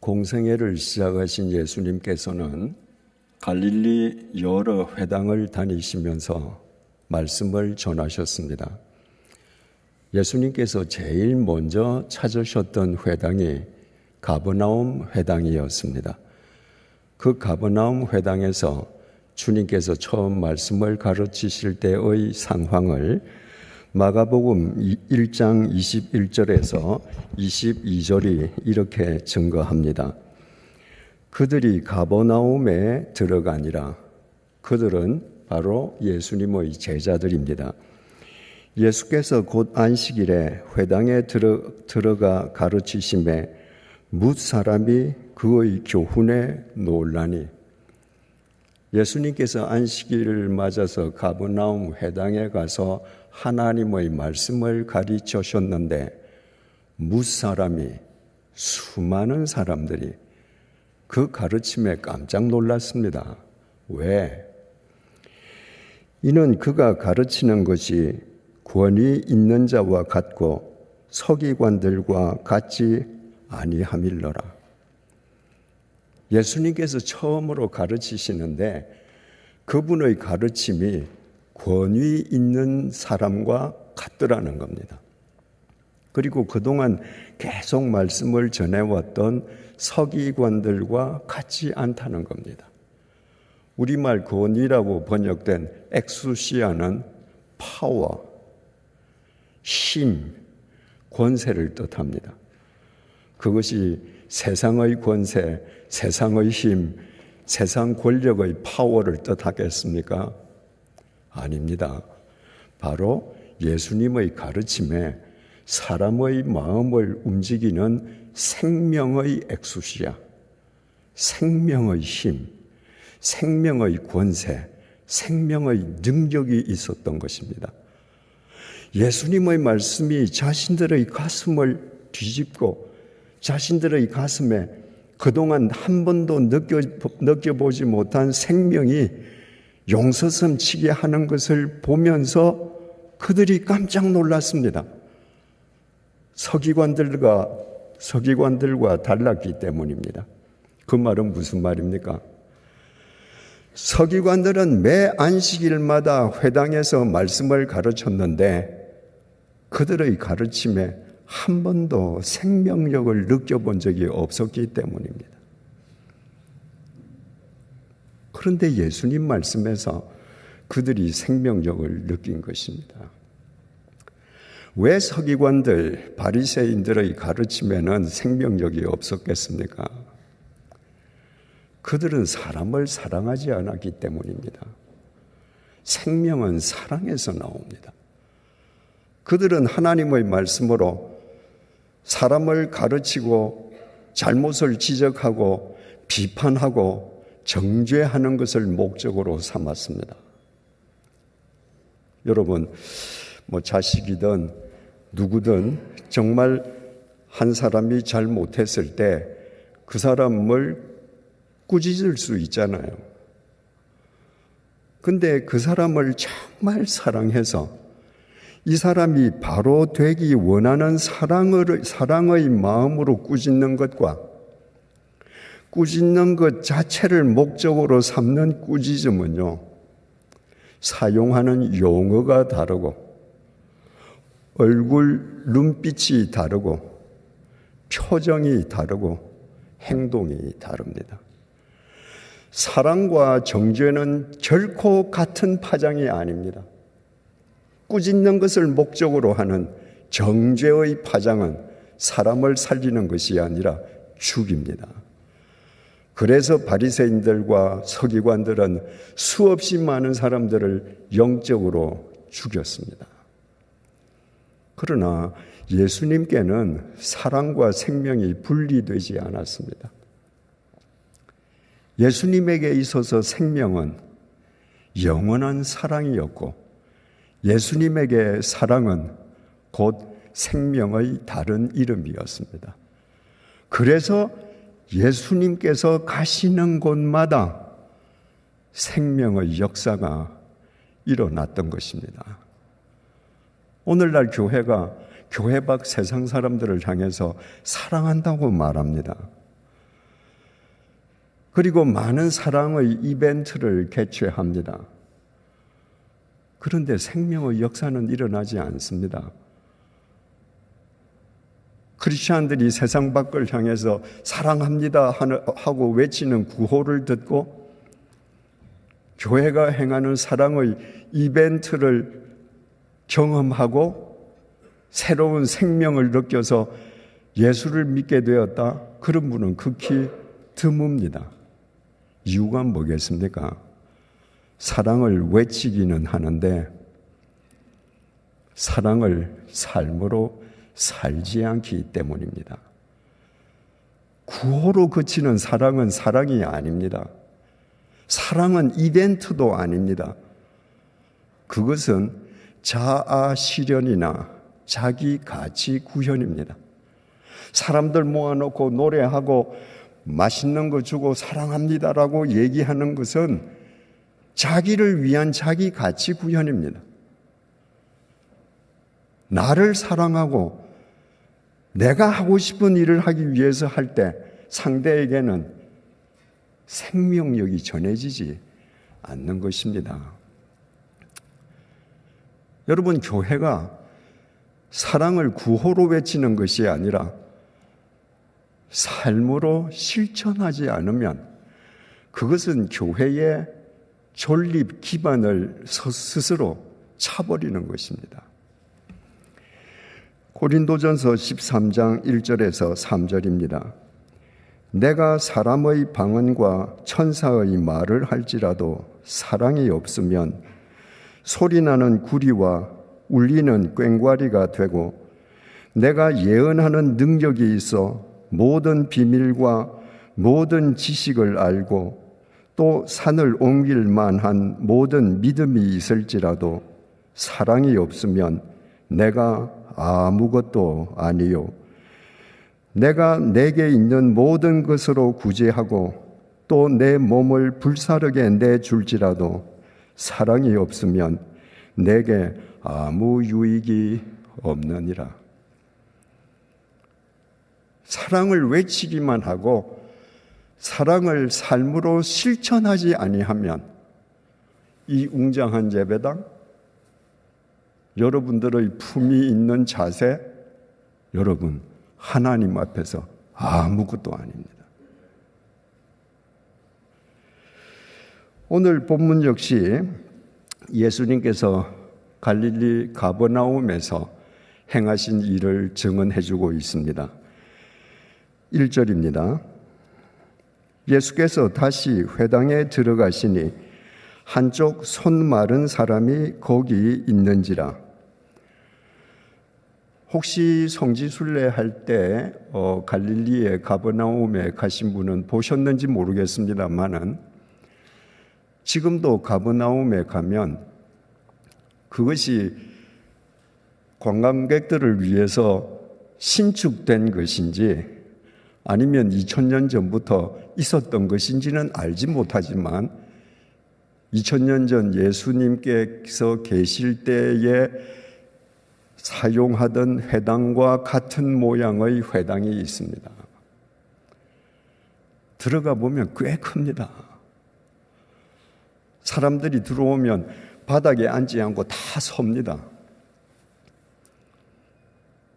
공생애를 시작하신 예수님께서는 갈릴리 여러 회당을 다니시면서 말씀을 전하셨습니다. 예수님께서 제일 먼저 찾으셨던 회당이 가버나움 회당이었습니다. 그 가버나움 회당에서 주님께서 처음 말씀을 가르치실 때의 상황을 마가복음 1장 21절에서 22절이 이렇게 증거합니다. 그들이 가버나움에 들어가니라. 그들은 바로 예수님의 제자들입니다. 예수께서 곧 안식일에 회당에 들어가 가르치심에 뭇 사람이 그의 교훈에 놀라니. 예수님께서 안식일을 맞아서 가버나움 회당에 가서 하나님의 말씀을 가르치셨는데 뭇 사람이, 수많은 사람들이 그 가르침에 깜짝 놀랐습니다. 왜? 이는 그가 가르치는 것이 권위 있는 자와 같고 서기관들과 같지 아니함일러라. 예수님께서 처음으로 가르치시는데 그분의 가르침이 권위 있는 사람과 같더라는 겁니다. 그리고 그동안 계속 말씀을 전해왔던 서기관들과 같지 않다는 겁니다. 우리말 권위라고 번역된 엑수시아는 파워, 힘, 권세를 뜻합니다. 그것이 세상의 권세, 세상의 힘, 세상 권력의 파워를 뜻하겠습니까? 아닙니다. 바로 예수님의 가르침에 사람의 마음을 움직이는 생명의 엑수시아, 생명의 힘, 생명의 권세, 생명의 능력이 있었던 것입니다. 예수님의 말씀이 자신들의 가슴을 뒤집고 자신들의 가슴에 그동안 한 번도 느껴보지 못한 생명이 용서섬치게 하는 것을 보면서 그들이 깜짝 놀랐습니다. 서기관들과 달랐기 때문입니다. 그 말은 무슨 말입니까? 서기관들은 매 안식일마다 회당에서 말씀을 가르쳤는데 그들의 가르침에 한 번도 생명력을 느껴본 적이 없었기 때문입니다. 그런데 예수님 말씀에서 그들이 생명력을 느낀 것입니다. 왜 서기관들, 바리새인들의 가르침에는 생명력이 없었겠습니까? 그들은 사람을 사랑하지 않았기 때문입니다. 생명은 사랑에서 나옵니다. 그들은 하나님의 말씀으로 사람을 가르치고 잘못을 지적하고 비판하고 정죄하는 것을 목적으로 삼았습니다. 여러분, 자식이든 누구든 정말 한 사람이 잘못했을 때 그 사람을 꾸짖을 수 있잖아요. 근데 그 사람을 정말 사랑해서 이 사람이 바로 되기 원하는 사랑의 마음으로 꾸짖는 것과 꾸짖는 것 자체를 목적으로 삼는 꾸짖음은요, 사용하는 용어가 다르고 얼굴 눈빛이 다르고 표정이 다르고 행동이 다릅니다. 사랑과 정죄는 결코 같은 파장이 아닙니다. 꾸짖는 것을 목적으로 하는 정죄의 파장은 사람을 살리는 것이 아니라 죽입니다. 그래서 바리새인들과 서기관들은 수없이 많은 사람들을 영적으로 죽였습니다. 그러나 예수님께는 사랑과 생명이 분리되지 않았습니다. 예수님에게 있어서 생명은 영원한 사랑이었고 예수님에게 사랑은 곧 생명의 다른 이름이었습니다. 그래서 예수님께서 가시는 곳마다 생명의 역사가 일어났던 것입니다. 오늘날 교회 밖 세상 사람들을 향해서 사랑한다고 말합니다. 그리고 많은 사랑의 이벤트를 개최합니다. 그런데 생명의 역사는 일어나지 않습니다. 크리스천들이 세상 밖을 향해서 사랑합니다 하고 외치는 구호를 듣고 교회가 행하는 사랑의 이벤트를 경험하고 새로운 생명을 느껴서 예수를 믿게 되었다. 그런 분은 극히 드뭅니다. 이유가 뭐겠습니까? 사랑을 외치기는 하는데 사랑을 삶으로 살지 않기 때문입니다. 구호로 그치는 사랑은 사랑이 아닙니다. 사랑은 이벤트도 아닙니다. 그것은 자아 실현이나 자기 가치 구현입니다. 사람들 모아놓고 노래하고 맛있는 거 주고 사랑합니다라고 얘기하는 것은 자기를 위한 자기 가치 구현입니다. 나를 사랑하고 내가 하고 싶은 일을 하기 위해서 할 때 상대에게는 생명력이 전해지지 않는 것입니다. 여러분, 교회가 사랑을 구호로 외치는 것이 아니라 삶으로 실천하지 않으면 그것은 교회의 존립 기반을 스스로 차버리는 것입니다. 고린도전서 13장 1절에서 3절입니다. 내가 사람의 방언과 천사의 말을 할지라도 사랑이 없으면 소리나는 구리와 울리는 꽹과리가 되고 내가 예언하는 능력이 있어 모든 비밀과 모든 지식을 알고 또 산을 옮길 만한 모든 믿음이 있을지라도 사랑이 없으면 내가 아무것도 아니요. 내가 내게 있는 모든 것으로 구제하고 또 내 몸을 불사르게 내줄지라도 사랑이 없으면 내게 아무 유익이 없느니라. 사랑을 외치기만 하고 사랑을 삶으로 실천하지 아니하면 이 웅장한 예배당, 여러분들의 품이 있는 자세, 여러분 하나님 앞에서 아무것도 아닙니다. 오늘 본문 역시 예수님께서 갈릴리 가버나움에서 행하신 일을 증언해주고 있습니다. 1절입니다. 예수께서 다시 회당에 들어가시니 한쪽 손 마른 사람이 거기 있는지라. 혹시 성지순례 할 때 갈릴리의 가버나움에 가신 분은 보셨는지 모르겠습니다만은 지금도 가버나움에 가면 그것이 관광객들을 위해서 신축된 것인지 아니면 2000년 전부터 있었던 것인지는 알지 못하지만 2000년 전 예수님께서 계실 때에 사용하던 회당과 같은 모양의 회당이 있습니다. 들어가 보면 꽤 큽니다. 사람들이 들어오면 바닥에 앉지 않고 다 섭니다.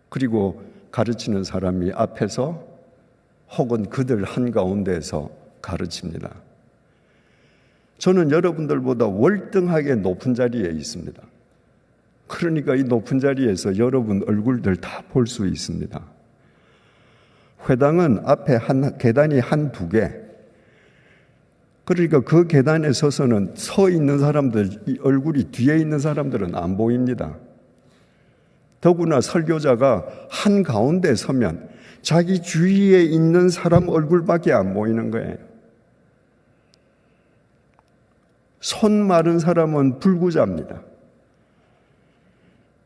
그리고 가르치는 사람이 앞에서 혹은 그들 한가운데에서 가르칩니다. 저는 여러분들보다 월등하게 높은 자리에 있습니다. 그러니까 이 높은 자리에서 여러분 얼굴들 다 볼 수 있습니다. 회당은 앞에 계단이 한두 개. 그러니까 그 계단에 서서는 서 있는 사람들, 얼굴이 뒤에 있는 사람들은 안 보입니다. 더구나 설교자가 한가운데 서면 자기 주위에 있는 사람 얼굴밖에 안 보이는 거예요. 손 마른 사람은 불구자입니다.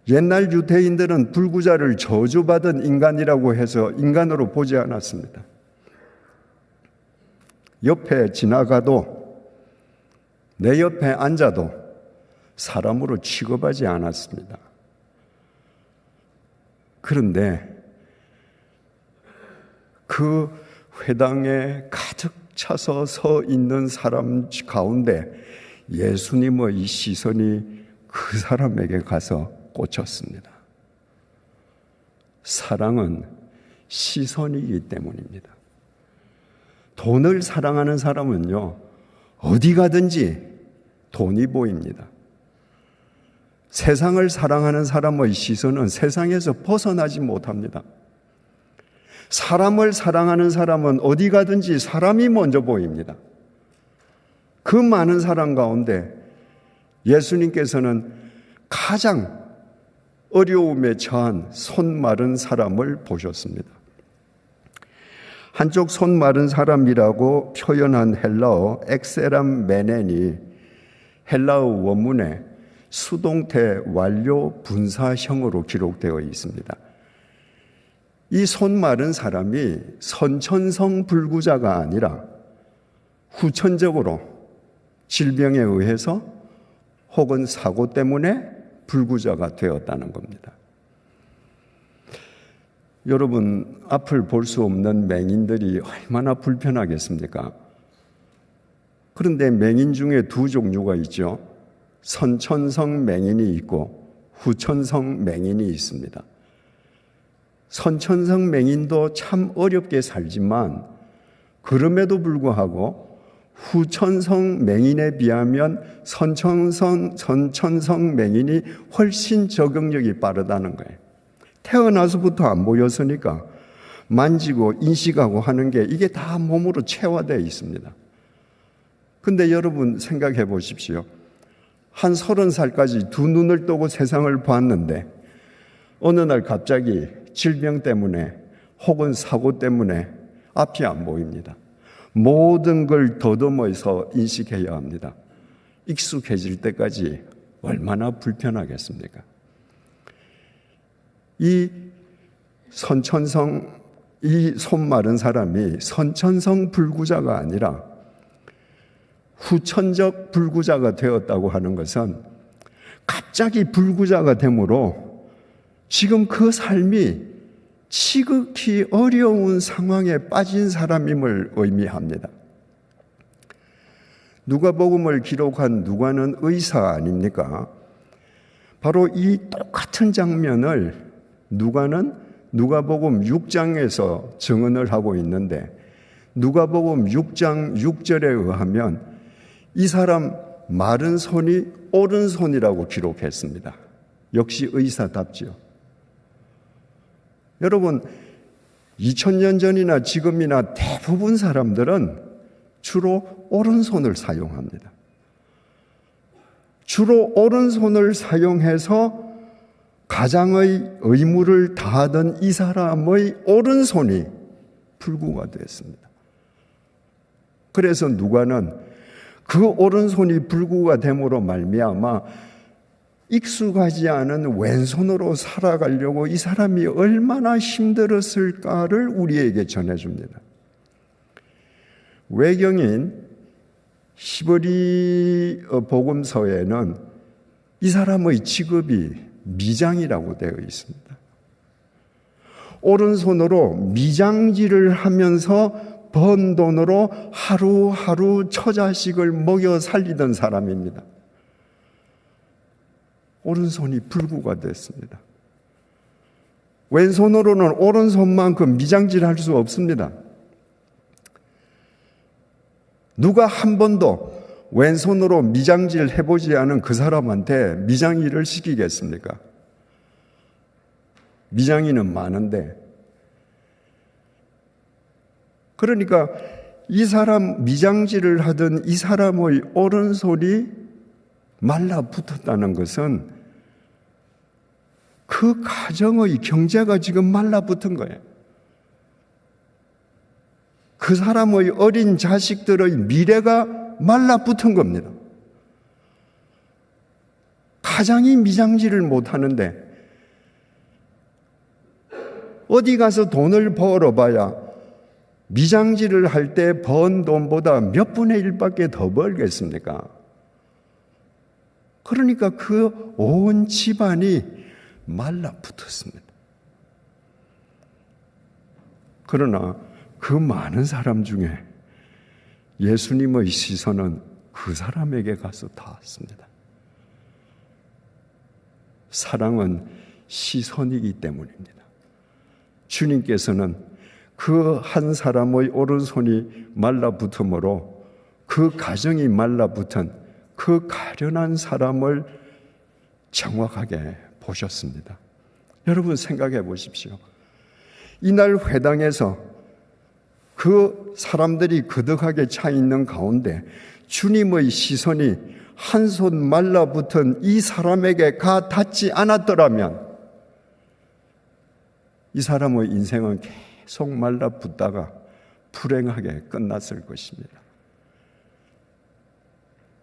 옛날 유대인들은 불구자를 저주받은 인간이라고 해서 인간으로 보지 않았습니다. 옆에 지나가도 내 옆에 앉아도 사람으로 취급하지 않았습니다. 그런데 그 회당에 가득 차서 서 있는 사람 가운데 예수님의 시선이 그 사람에게 가서 꽂혔습니다. 사랑은 시선이기 때문입니다. 돈을 사랑하는 사람은요, 어디 가든지 돈이 보입니다. 세상을 사랑하는 사람의 시선은 세상에서 벗어나지 못합니다. 사람을 사랑하는 사람은 어디 가든지 사람이 먼저 보입니다. 그 많은 사람 가운데 예수님께서는 가장 어려움에 처한 손 마른 사람을 보셨습니다. 한쪽 손 마른 사람이라고 표현한 헬라어 엑세람 메넨이 헬라어 원문에 수동태 완료 분사형으로 기록되어 있습니다. 이 손 마른 사람이 선천성 불구자가 아니라 후천적으로 질병에 의해서 혹은 사고 때문에 불구자가 되었다는 겁니다. 여러분, 앞을 볼 수 없는 맹인들이 얼마나 불편하겠습니까? 그런데 맹인 중에 두 종류가 있죠. 선천성 맹인이 있고 후천성 맹인이 있습니다. 선천성 맹인도 참 어렵게 살지만 그럼에도 불구하고 후천성 맹인에 비하면 선천성 맹인이 훨씬 적응력이 빠르다는 거예요. 태어나서부터 안 보였으니까 만지고 인식하고 하는 게 이게 다 몸으로 체화되어 있습니다. 근데 여러분 생각해 보십시오. 한 30살까지 두 눈을 뜨고 세상을 봤는데 어느 날 갑자기 질병 때문에 혹은 사고 때문에 앞이 안 보입니다. 모든 걸 더듬어서 인식해야 합니다. 익숙해질 때까지 얼마나 불편하겠습니까? 이 손 마른 사람이 선천성 불구자가 아니라 후천적 불구자가 되었다고 하는 것은 갑자기 불구자가 되므로 지금 그 삶이 지극히 어려운 상황에 빠진 사람임을 의미합니다. 누가복음을 기록한 누가는 의사 아닙니까? 바로 이 똑같은 장면을 누가는 누가복음 6장에서 증언을 하고 있는데 누가복음 6장 6절에 의하면 이 사람 마른 손이 오른손이라고 기록했습니다. 역시 의사답지요. 여러분, 2000년 전이나 지금이나 대부분 사람들은 주로 오른손을 사용합니다. 주로 오른손을 사용해서 가장의 의무를 다하던 이 사람의 오른손이 불구가 되었습니다. 그래서 누가는 그 오른손이 불구가 됨으로 말미암아 익숙하지 않은 왼손으로 살아가려고 이 사람이 얼마나 힘들었을까를 우리에게 전해줍니다. 외경인 시브리 복음서에는 이 사람의 직업이 미장이라고 되어 있습니다. 오른손으로 미장질을 하면서 번 돈으로 하루하루 처자식을 먹여 살리던 사람입니다. 오른손이 불구가 됐습니다. 왼손으로는 오른손만큼 미장질할 수 없습니다. 누가 한 번도 왼손으로 미장질 해보지 않은 그 사람한테 미장일을 시키겠습니까? 미장이는 많은데. 그러니까 이 사람 미장질을 하던 이 사람의 오른손이 말라붙었다는 것은 그 가정의 경제가 지금 말라붙은 거예요. 그 사람의 어린 자식들의 미래가 말라붙은 겁니다. 가장이 미장질을 못하는데 어디 가서 돈을 벌어봐야 미장질을 할 때 번 돈보다 몇 분의 1밖에 더 벌겠습니까? 그러니까 그 온 집안이 말라붙었습니다. 그러나 그 많은 사람 중에 예수님의 시선은 그 사람에게 가서 닿았습니다. 사랑은 시선이기 때문입니다. 주님께서는 그 한 사람의 오른손이 말라붙음으로 그 가정이 말라붙은 그 가련한 사람을 정확하게 보셨습니다. 여러분 생각해 보십시오. 이날 회당에서 그 사람들이 그득하게 차 있는 가운데 주님의 시선이 한 손 말라붙은 이 사람에게 가 닿지 않았더라면 이 사람의 인생은 계속 말라붙다가 불행하게 끝났을 것입니다.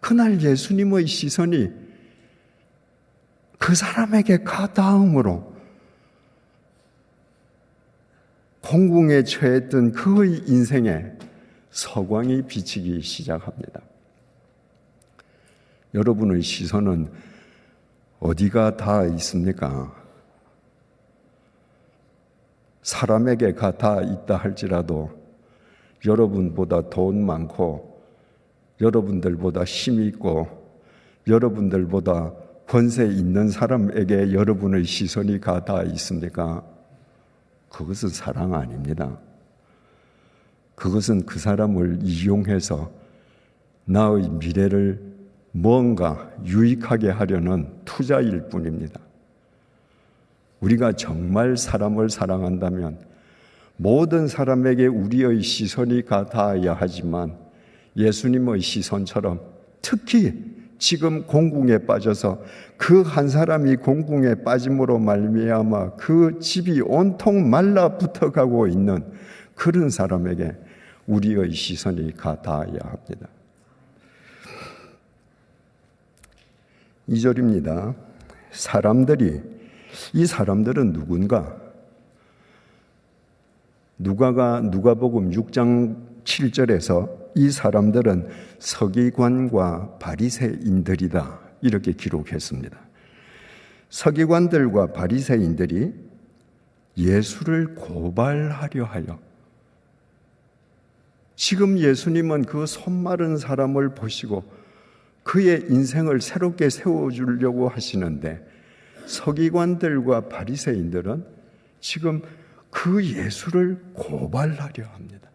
그날 예수님의 시선이 그 사람에게 가 닿음으로 공궁에 처했던 그의 인생에 서광이 비치기 시작합니다. 여러분의 시선은 어디가 닿아 있습니까? 사람에게 닿아 있다 할지라도 여러분보다 돈 많고 여러분들보다 힘 있고 여러분들보다 권세 있는 사람에게 여러분의 시선이 닿아 있습니까? 그것은 사랑 아닙니다. 그것은 그 사람을 이용해서 나의 미래를 뭔가 유익하게 하려는 투자일 뿐입니다. 우리가 정말 사람을 사랑한다면 모든 사람에게 우리의 시선이 닿아야 하지만 예수님의 시선처럼 특히 지금 공궁에 빠져서 그 한 사람이 공궁에 빠짐으로 말미암아 그 집이 온통 말라붙어 가고 있는 그런 사람에게 우리의 시선이 닿아야 합니다. 2절입니다. 이 사람들은 누군가? 누가복음 6장 7절에서 이 사람들은 서기관과 바리새인들이다 이렇게 기록했습니다. 서기관들과 바리새인들이 예수를 고발하려 하여 지금 예수님은 그 손마른 사람을 보시고 그의 인생을 새롭게 세워주려고 하시는데 서기관들과 바리새인들은 지금 그 예수를 고발하려 합니다.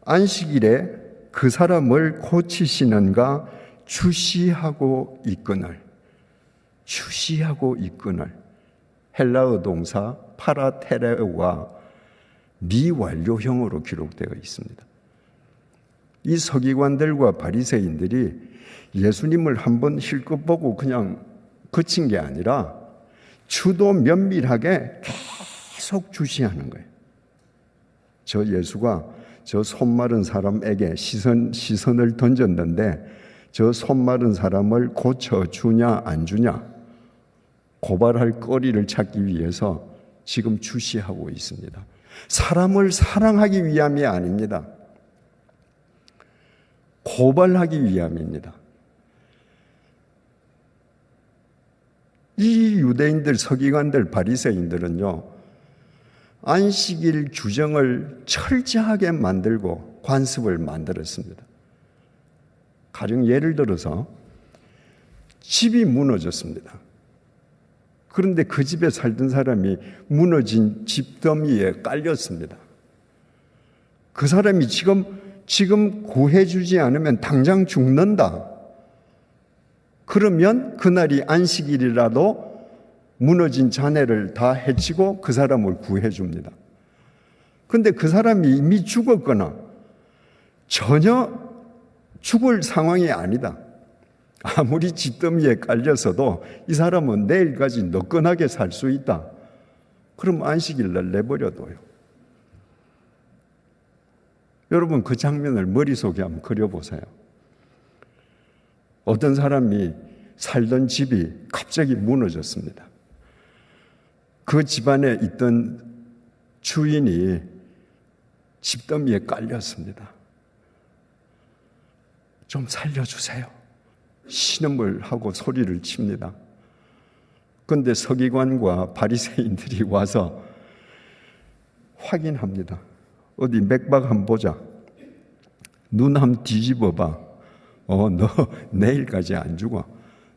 안식일에 그 사람을 고치시는가 주시하고 있거늘 헬라어 동사 파라테레오가 미완료형으로 기록되어 있습니다. 이 서기관들과 바리새인들이 예수님을 한번 힐끗 보고 그냥 그친 게 아니라 주도 면밀하게 계속 주시하는 거예요. 저 예수가 저 손마른 사람에게 시선을 던졌는데 저 손마른 사람을 고쳐주냐 안 주냐 고발할 거리를 찾기 위해서 지금 주시하고 있습니다. 사람을 사랑하기 위함이 아닙니다. 고발하기 위함입니다. 이 유대인들, 서기관들, 바리새인들은요, 안식일 규정을 철저하게 만들고 관습을 만들었습니다. 가령 예를 들어서 집이 무너졌습니다. 그런데 그 집에 살던 사람이 무너진 집더미에 깔렸습니다. 그 사람이 지금 구해주지 않으면 당장 죽는다. 그러면 그날이 안식일이라도 무너진 자네를 다 해치고 그 사람을 구해줍니다. 그런데 그 사람이 이미 죽었거나 전혀 죽을 상황이 아니다. 아무리 집더미에 깔려서도 이 사람은 내일까지 너끈하게 살 수 있다. 그럼 안식일날 내버려둬요. 여러분 그 장면을 머릿속에 한번 그려보세요. 어떤 사람이 살던 집이 갑자기 무너졌습니다. 그 집안에 있던 주인이 집더미에 깔렸습니다. 좀 살려주세요. 신음을 하고 소리를 칩니다. 그런데 서기관과 바리새인들이 와서 확인합니다. 어디 맥박 한번 보자. 눈 한번 뒤집어봐. 너 내일까지 안 죽어.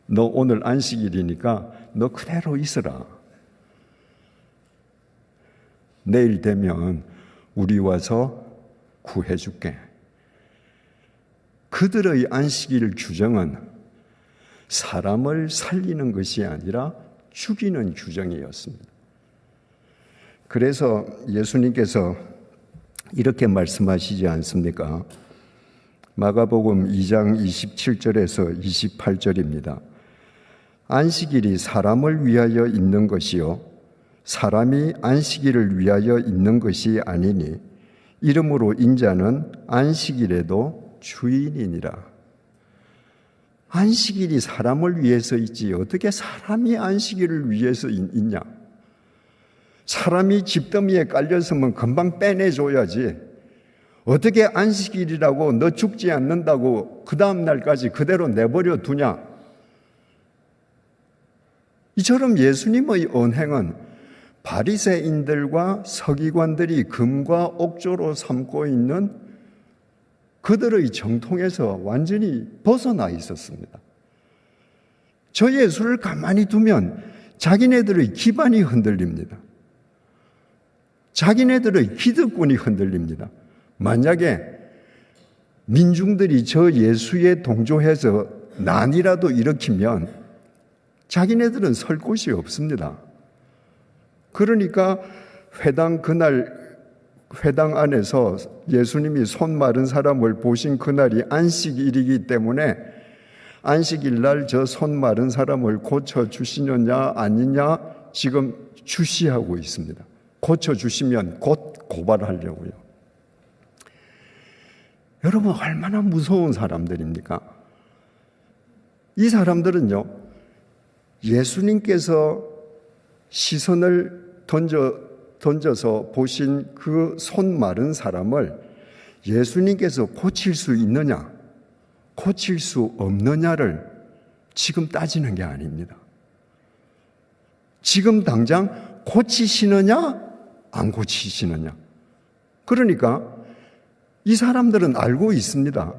너 오늘 안식일이니까 너 그대로 있어라. 내일 되면 우리 와서 구해줄게. 그들의 안식일 규정은 사람을 살리는 것이 아니라 죽이는 규정이었습니다. 그래서 예수님께서 이렇게 말씀하시지 않습니까? 마가복음 2장 27절에서 28절입니다. 안식일이 사람을 위하여 있는 것이요 사람이 안식일을 위하여 있는 것이 아니니 이러므로 인자는 안식일에도 주인이니라. 안식일이 사람을 위해서 있지 어떻게 사람이 안식일을 위해서 있냐? 사람이 집더미에 깔렸으면 금방 빼내줘야지. 어떻게 안식일이라고 너 죽지 않는다고 그 다음 날까지 그대로 내버려 두냐? 이처럼 예수님의 언행은 바리새인들과 서기관들이 금과 옥조로 삼고 있는 그들의 정통에서 완전히 벗어나 있었습니다. 저 예수를 가만히 두면 자기네들의 기반이 흔들립니다. 자기네들의 기득권이 흔들립니다. 만약에 민중들이 저 예수에 동조해서 난이라도 일으키면 자기네들은 설 곳이 없습니다. 그러니까 회당 안에서 예수님이 손 마른 사람을 보신 그날이 안식일이기 때문에 안식일 날 저 손 마른 사람을 고쳐주시느냐 아니냐 지금 주시하고 있습니다. 고쳐주시면 곧 고발하려고요. 여러분 얼마나 무서운 사람들입니까? 이 사람들은요, 예수님께서 시선을 던져서 보신 그 손 마른 사람을 예수님께서 고칠 수 있느냐, 고칠 수 없느냐를 지금 따지는 게 아닙니다. 지금 당장 고치시느냐, 안 고치시느냐. 그러니까 이 사람들은 알고 있습니다.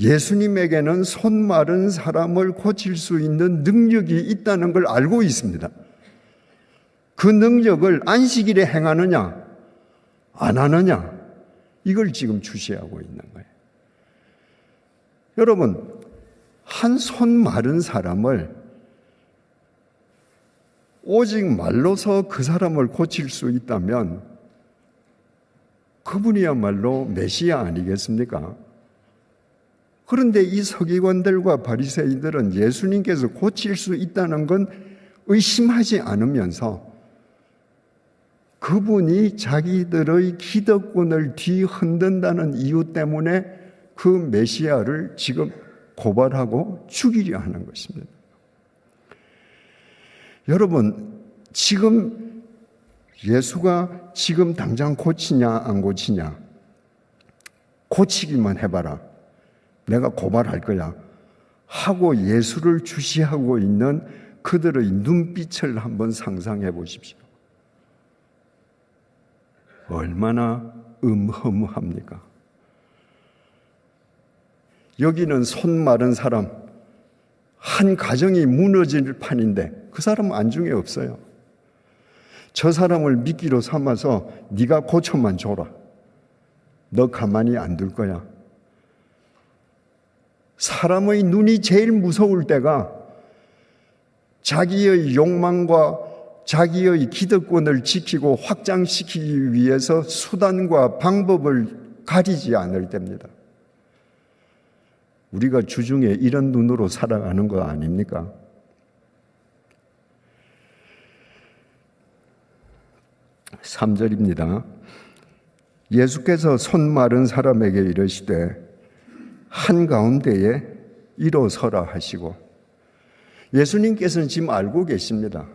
예수님에게는 손 마른 사람을 고칠 수 있는 능력이 있다는 걸 알고 있습니다. 그 능력을 안식일에 행하느냐, 안 하느냐, 이걸 지금 주시하고 있는 거예요. 여러분, 한 손 마른 사람을 오직 말로서 그 사람을 고칠 수 있다면 그분이야말로 메시아 아니겠습니까? 그런데 이 서기관들과 바리새인들은 예수님께서 고칠 수 있다는 건 의심하지 않으면서 그분이 자기들의 기득권을 뒤흔든다는 이유 때문에 그 메시아를 지금 고발하고 죽이려 하는 것입니다. 여러분, 지금 예수가 지금 당장 고치냐 안 고치냐, 고치기만 해봐라, 내가 고발할 거야 하고 예수를 주시하고 있는 그들의 눈빛을 한번 상상해 보십시오. 얼마나 음험합니까? 여기는 손 마른 사람, 한 가정이 무너질 판인데 그 사람은 안중에 없어요. 저 사람을 미끼로 삼아서 네가 고쳐만 줘라, 너 가만히 안 둘 거야. 사람의 눈이 제일 무서울 때가 자기의 욕망과 자기의 기득권을 지키고 확장시키기 위해서 수단과 방법을 가리지 않을 때입니다. 우리가 주중에 이런 눈으로 살아가는 거 아닙니까? (3절입니다) 예수께서 손 마른 사람에게 이르시되 한가운데에 일어서라 하시고, 예수님께서는 지금 알고 계십니다.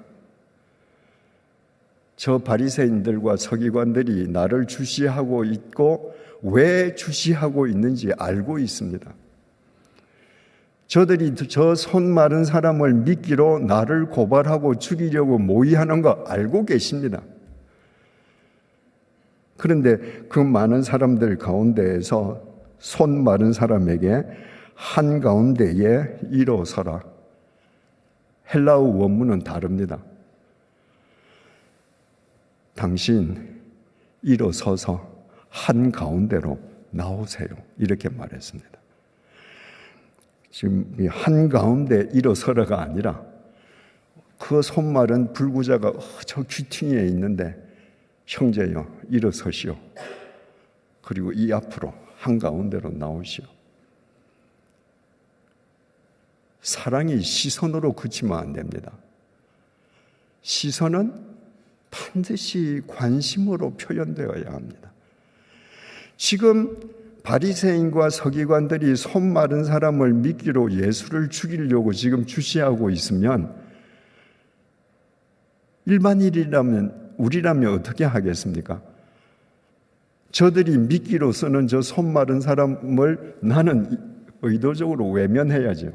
저 바리새인들과 서기관들이 나를 주시하고 있고 왜 주시하고 있는지 알고 있습니다. 저들이 저 손 마른 사람을 미끼로 나를 고발하고 죽이려고 모의하는 거 알고 계십니다. 그런데 그 많은 사람들 가운데에서 손 마른 사람에게 한가운데에 일어서라. 헬라어 원문은 다릅니다. 당신 일어서서 한가운데로 나오세요. 이렇게 말했습니다. 지금 한가운데 일어서라가 아니라 그 손 마른 불구자가 저 귀퉁이에 있는데 형제여 일어서시오. 그리고 이 앞으로 한가운데로 나오시오. 사랑이 시선으로 그치면 안 됩니다. 시선은 반드시 관심으로 표현되어야 합니다. 지금 바리새인과 서기관들이 손 마른 사람을 미끼로 예수를 죽이려고 지금 주시하고 있으면 일반인이라면 우리라면 어떻게 하겠습니까? 저들이 미끼로 쓰는 저 손 마른 사람을 나는 의도적으로 외면해야죠.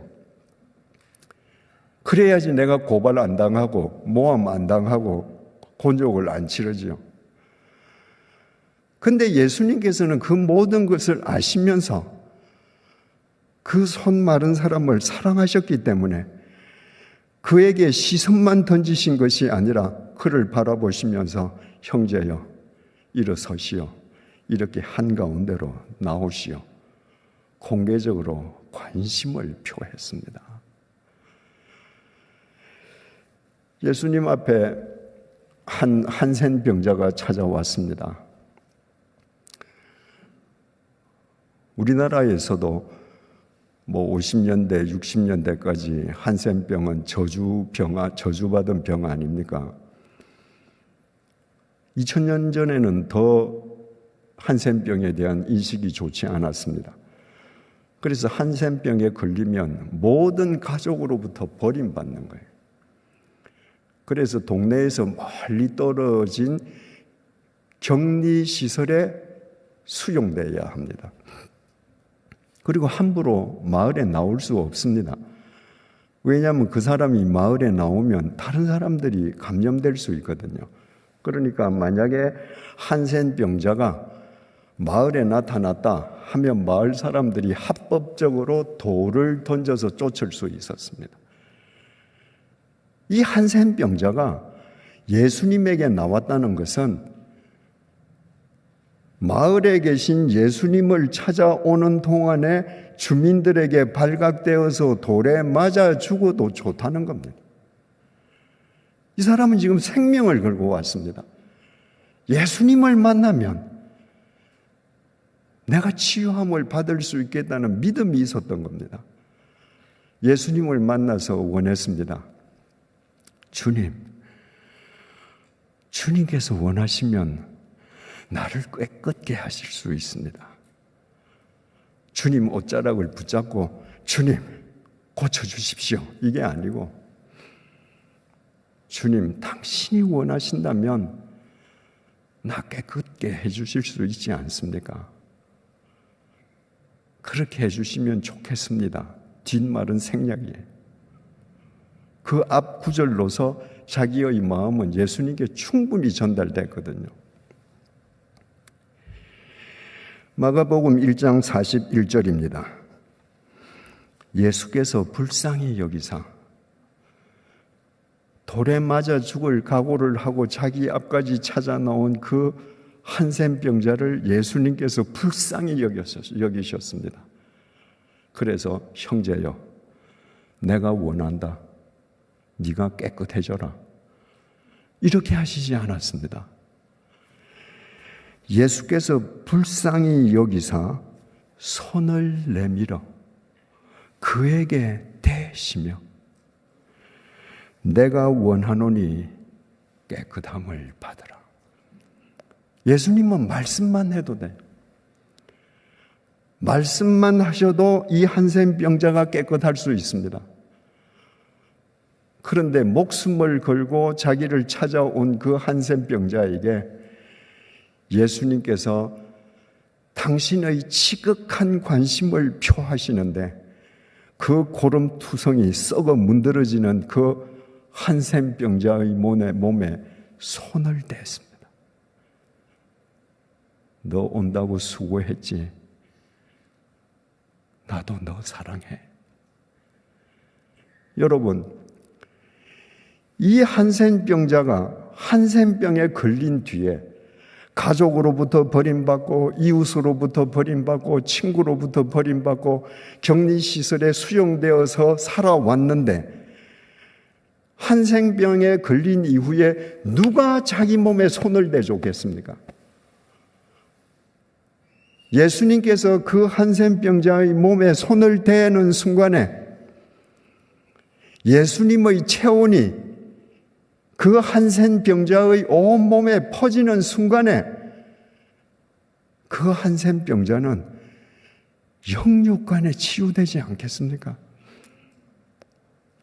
그래야지 내가 고발 안 당하고 모함 안 당하고 곤욕을 안 치르지요. 근데 예수님께서는 그 모든 것을 아시면서 그 손 마른 사람을 사랑하셨기 때문에 그에게 시선만 던지신 것이 아니라 그를 바라보시면서 형제여 일어서시오. 이렇게 한가운데로 나오시오. 공개적으로 관심을 표했습니다. 예수님 앞에 한 한센병자가 찾아왔습니다. 우리나라에서도 50년대, 60년대까지 한센병은 저주받은 병 아닙니까? 2000년 전에는 더 한센병에 대한 인식이 좋지 않았습니다. 그래서 한센병에 걸리면 모든 가족으로부터 버림받는 거예요. 그래서 동네에서 멀리 떨어진 격리시설에 수용돼야 합니다. 그리고 함부로 마을에 나올 수 없습니다. 왜냐하면 그 사람이 마을에 나오면 다른 사람들이 감염될 수 있거든요. 그러니까 만약에 한센병자가 마을에 나타났다 하면 마을 사람들이 합법적으로 돌을 던져서 쫓을 수 있었습니다. 이 한센병자가 예수님에게 나왔다는 것은 마을에 계신 예수님을 찾아오는 동안에 주민들에게 발각되어서 돌에 맞아 죽어도 좋다는 겁니다. 이 사람은 지금 생명을 걸고 왔습니다. 예수님을 만나면 내가 치유함을 받을 수 있겠다는 믿음이 있었던 겁니다. 예수님을 만나서 원했습니다. 주님께서 원하시면 나를 깨끗게 하실 수 있습니다. 주님 옷자락을 붙잡고 주님 고쳐주십시오. 이게 아니고 주님 당신이 원하신다면 나 깨끗게 해주실 수 있지 않습니까? 그렇게 해주시면 좋겠습니다. 뒷말은 생략이에요. 그 앞 구절로서 자기의 마음은 예수님께 충분히 전달됐거든요. 마가복음 1장 41절입니다. 예수께서 불쌍히 여기사 돌에 맞아 죽을 각오를 하고 자기 앞까지 찾아 나온 그 한센병자를 예수님께서 불쌍히 여기셨습니다. 그래서 형제여, 내가 원한다. 네가 깨끗해져라. 이렇게 하시지 않았습니다. 예수께서 불쌍히 여기사 손을 내밀어 그에게 대시며 내가 원하노니 깨끗함을 받으라. 예수님은 말씀만 해도 돼. 말씀만 하셔도 이 한센병자가 깨끗할 수 있습니다. 그런데 목숨을 걸고 자기를 찾아온 그 한센병자에게 예수님께서 당신의 지극한 관심을 표하시는데 그 고름투성이 썩어 문드러지는 그 한센병자의 몸에 손을 댔습니다. 너 온다고 수고했지. 나도 너 사랑해. 여러분, 이 한센병자가 한센병에 걸린 뒤에 가족으로부터 버림받고 이웃으로부터 버림받고 친구로부터 버림받고 격리시설에 수용되어서 살아왔는데 한센병에 걸린 이후에 누가 자기 몸에 손을 대줬겠습니까? 예수님께서 그 한센병자의 몸에 손을 대는 순간에 예수님의 체온이 그 한센병자의 온몸에 퍼지는 순간에 그 한센병자는 영육간에 치유되지 않겠습니까?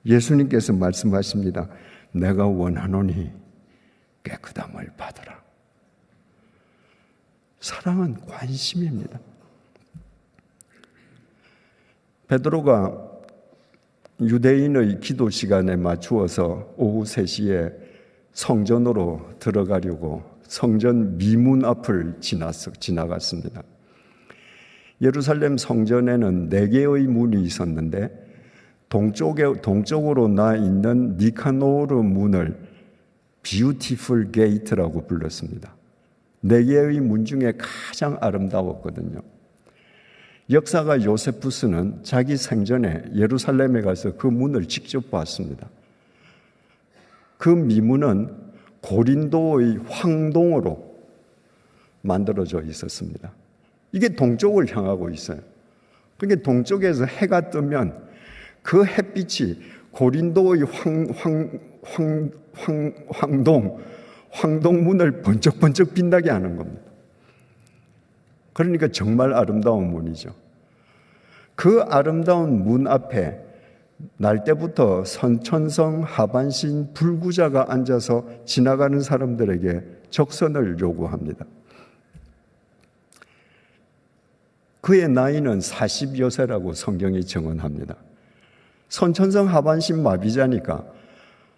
예수님께서 말씀하십니다. 내가 원하노니 깨끗함을 받으라. 사랑은 관심입니다. 베드로가 유대인의 기도 시간에 맞추어서 오후 3시에 성전으로 들어가려고 성전 미문 앞을 지나갔습니다. 예루살렘 성전에는 4개의 문이 있었는데 동쪽으로 나 있는 니카노르 문을 뷰티풀 게이트라고 불렀습니다. 4개의 문 중에 가장 아름다웠거든요. 역사가 요세푸스는 자기 생전에 예루살렘에 가서 그 문을 직접 봤습니다. 그 미문은 고린도의 황동으로 만들어져 있었습니다. 이게 동쪽을 향하고 있어요. 그러니까 동쪽에서 해가 뜨면 그 햇빛이 고린도의 황동문을 번쩍번쩍 빛나게 하는 겁니다. 그러니까 정말 아름다운 문이죠. 그 아름다운 문 앞에 날 때부터 선천성 하반신 불구자가 앉아서 지나가는 사람들에게 적선을 요구합니다. 그의 나이는 40여 세라고 성경이 증언합니다. 선천성 하반신 마비자니까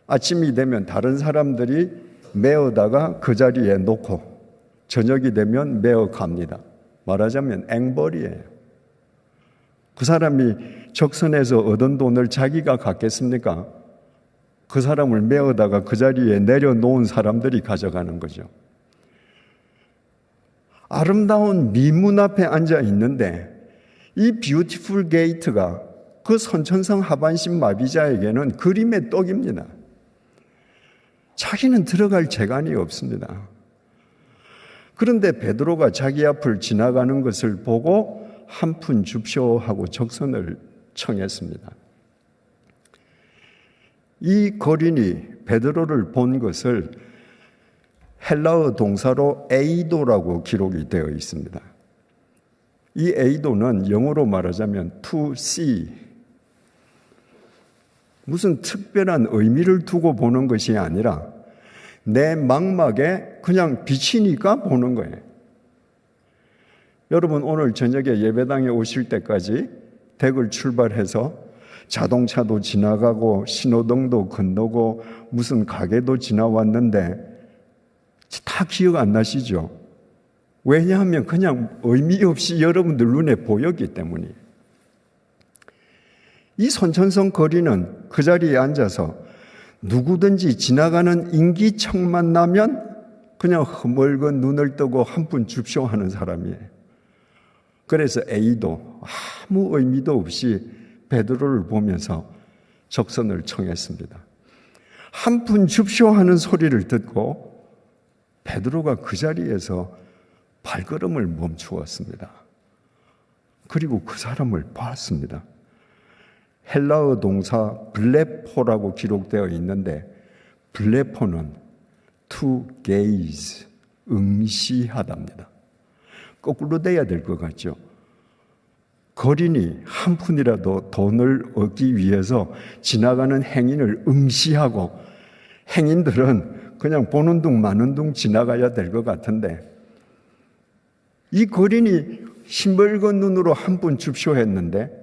아침이 되면 다른 사람들이 메어다가 그 자리에 놓고 저녁이 되면 메어 갑니다. 말하자면 앵벌이에요. 그 사람이 적선에서 얻은 돈을 자기가 갖겠습니까? 그 사람을 메어다가 그 자리에 내려놓은 사람들이 가져가는 거죠. 아름다운 미문 앞에 앉아 있는데 이 뷰티풀 게이트가 그 선천성 하반신 마비자에게는 그림의 떡입니다. 자기는 들어갈 재간이 없습니다. 그런데 베드로가 자기 앞을 지나가는 것을 보고 한 푼 줍쇼 하고 적선을 청했습니다. 이 거린이 베드로를 본 것을 헬라어 동사로 에이도라고 기록이 되어 있습니다. 이 에이도는 영어로 말하자면 to see, 무슨 특별한 의미를 두고 보는 것이 아니라 내 망막에 그냥 비치니까 보는 거예요. 여러분, 오늘 저녁에 예배당에 오실 때까지 댁을 출발해서 자동차도 지나가고 신호등도 건너고 무슨 가게도 지나왔는데 다 기억 안 나시죠? 왜냐하면 그냥 의미 없이 여러분들 눈에 보였기 때문이에요. 이 선천성 거리는 그 자리에 앉아서 누구든지 지나가는 인기척만 나면 그냥 허물건 눈을 뜨고 한 푼 줍쇼 하는 사람이에요. 그래서 A도 아무 의미도 없이 베드로를 보면서 적선을 청했습니다. 한 푼 줍쇼 하는 소리를 듣고 베드로가 그 자리에서 발걸음을 멈추었습니다. 그리고 그 사람을 봤습니다. 헬라어 동사 블레포라고 기록되어 있는데 블레포는 to gaze, 응시하답니다. 거꾸로 돼야 될 것 같죠. 거린이 한 푼이라도 돈을 얻기 위해서 지나가는 행인을 응시하고 행인들은 그냥 보는 둥 마는 둥 지나가야 될 것 같은데 이 거린이 시뻘건 눈으로 한 푼 줍쇼 했는데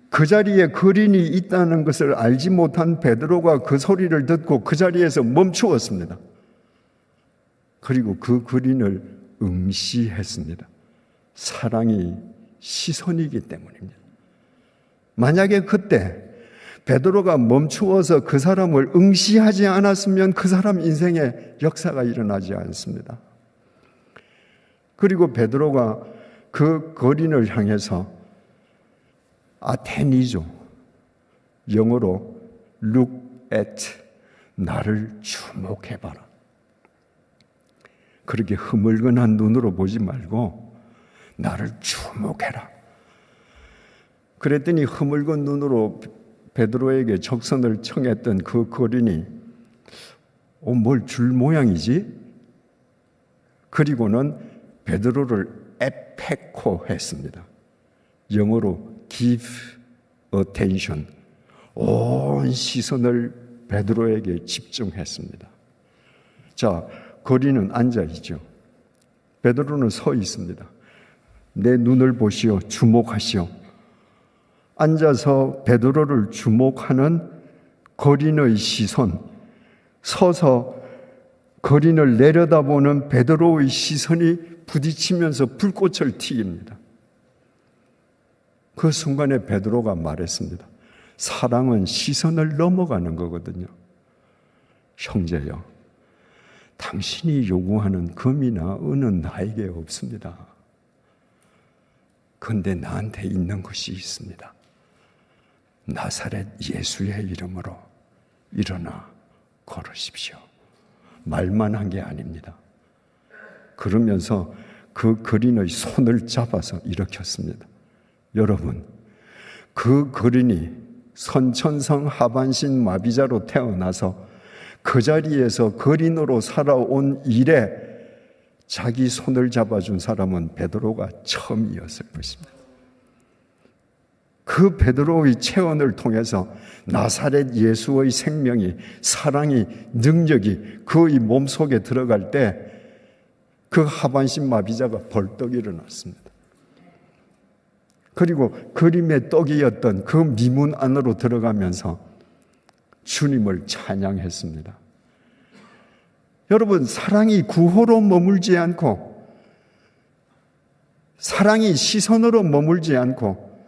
그 자리에 거린이 있다는 것을 알지 못한 베드로가 그 소리를 듣고 그 자리에서 멈추었습니다. 그리고 그 거린을 응시했습니다. 사랑이 시선이기 때문입니다. 만약에 그때 베드로가 멈추어서 그 사람을 응시하지 않았으면 그 사람 인생에 역사가 일어나지 않습니다. 그리고 베드로가 그 거린을 향해서 아테니죠. 영어로 look at, 나를 주목해봐라. 그렇게 흐물건한 눈으로 보지 말고 나를 주목해라. 그랬더니 흐물건 눈으로 베드로에게 적선을 청했던 그 거린이 뭘 줄 모양이지? 그리고는 베드로를 에페코 했습니다. 영어로 give attention. 온 시선을 베드로에게 집중했습니다. 자, 거린은 앉아있죠. 베드로는 서 있습니다. 내 눈을 보시오, 주목하시오. 앉아서 베드로를 주목하는 거린의 시선, 서서 거린을 내려다보는 베드로의 시선이 부딪히면서 불꽃을 튀깁니다. 그 순간에 베드로가 말했습니다. 사랑은 시선을 넘어가는 거거든요. 형제여, 당신이 요구하는 금이나 은은 나에게 없습니다. 그런데 나한테 있는 것이 있습니다. 나사렛 예수의 이름으로 일어나 걸으십시오. 말만 한 게 아닙니다. 그러면서 그 거린의 손을 잡아서 일으켰습니다. 여러분, 그 거린이 선천성 하반신 마비자로 태어나서 그 자리에서 거린으로 살아온 이래 자기 손을 잡아준 사람은 베드로가 처음이었을 것입니다. 그 베드로의 체언을 통해서 나사렛 예수의 생명이, 사랑이, 능력이 그의 몸속에 들어갈 때 그 하반신 마비자가 벌떡 일어났습니다. 그리고 그림의 떡이었던 그 미문 안으로 들어가면서 주님을 찬양했습니다. 여러분, 사랑이 구호로 머물지 않고, 사랑이 시선으로 머물지 않고,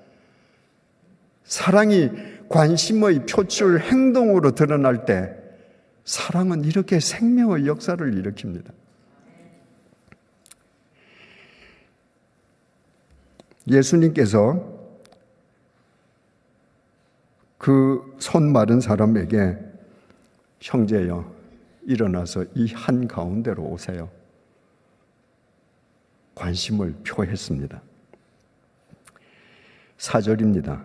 사랑이 관심의 표출, 행동으로 드러날 때 사랑은 이렇게 생명의 역사를 일으킵니다. 예수님께서 그 손 마른 사람에게 형제여, 일어나서 이 한가운데로 오세요. 관심을 표했습니다. 4절입니다.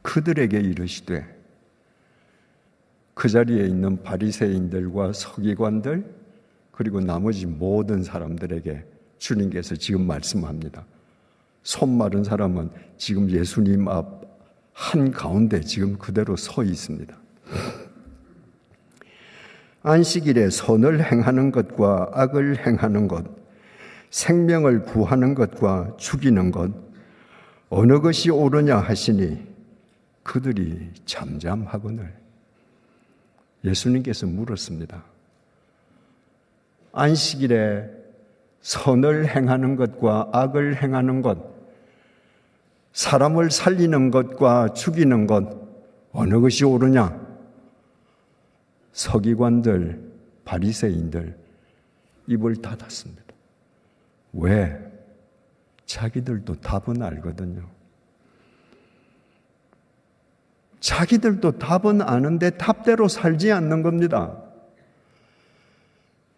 그들에게 이르시되, 그 자리에 있는 바리새인들과 서기관들 그리고 나머지 모든 사람들에게 주님께서 지금 말씀합니다. 손 마른 사람은 지금 예수님 앞 한가운데 지금 그대로 서 있습니다. 안식일에 선을 행하는 것과 악을 행하는 것, 생명을 구하는 것과 죽이는 것, 어느 것이 옳으냐 하시니 그들이 잠잠하거늘. 예수님께서 물었습니다. 안식일에 선을 행하는 것과 악을 행하는 것, 사람을 살리는 것과 죽이는 것, 어느 것이 옳으냐? 서기관들, 바리새인들 입을 닫았습니다. 왜? 자기들도 답은 알거든요. 자기들도 답은 아는데 답대로 살지 않는 겁니다.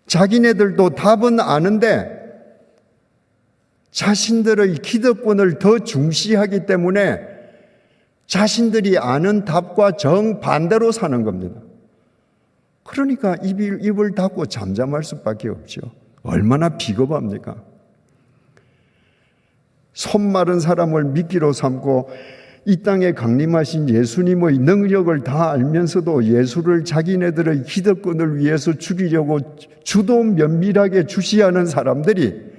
자기네들도 답은 아는데 자신들의 기득권을 더 중시하기 때문에 자신들이 아는 답과 정반대로 사는 겁니다. 그러니까 입을 닫고 잠잠할 수밖에 없죠. 얼마나 비겁합니까? 손 마른 사람을 미끼로 삼고 이 땅에 강림하신 예수님의 능력을 다 알면서도 예수를 자기네들의 기득권을 위해서 죽이려고 주도 면밀하게 주시하는 사람들이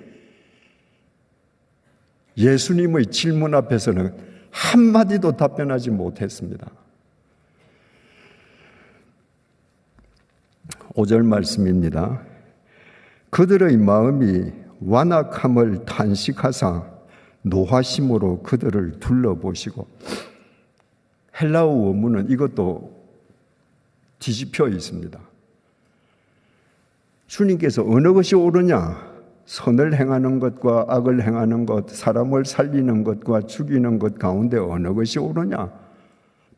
예수님의 질문 앞에서는 한마디도 답변하지 못했습니다. 5절 말씀입니다. 그들의 마음이 완악함을 탄식하사 노하심으로 그들을 둘러보시고. 헬라어 원문은 이것도 뒤집혀 있습니다. 주님께서 어느 것이 옳으냐? 선을 행하는 것과 악을 행하는 것, 사람을 살리는 것과 죽이는 것 가운데 어느 것이 옳으냐?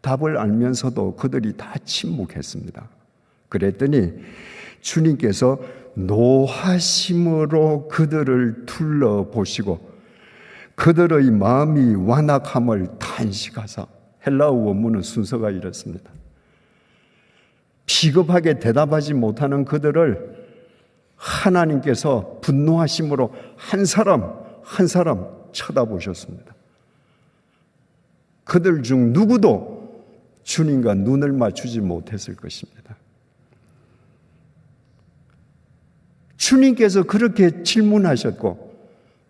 답을 알면서도 그들이 다 침묵했습니다. 그랬더니 주님께서 노하심으로 그들을 둘러보시고 그들의 마음이 완악함을 탄식하사. 헬라어 원문은 순서가 이렇습니다. 비겁하게 대답하지 못하는 그들을 하나님께서 분노하심으로 한 사람 한 사람 쳐다보셨습니다. 그들 중 누구도 주님과 눈을 맞추지 못했을 것입니다. 주님께서 그렇게 질문하셨고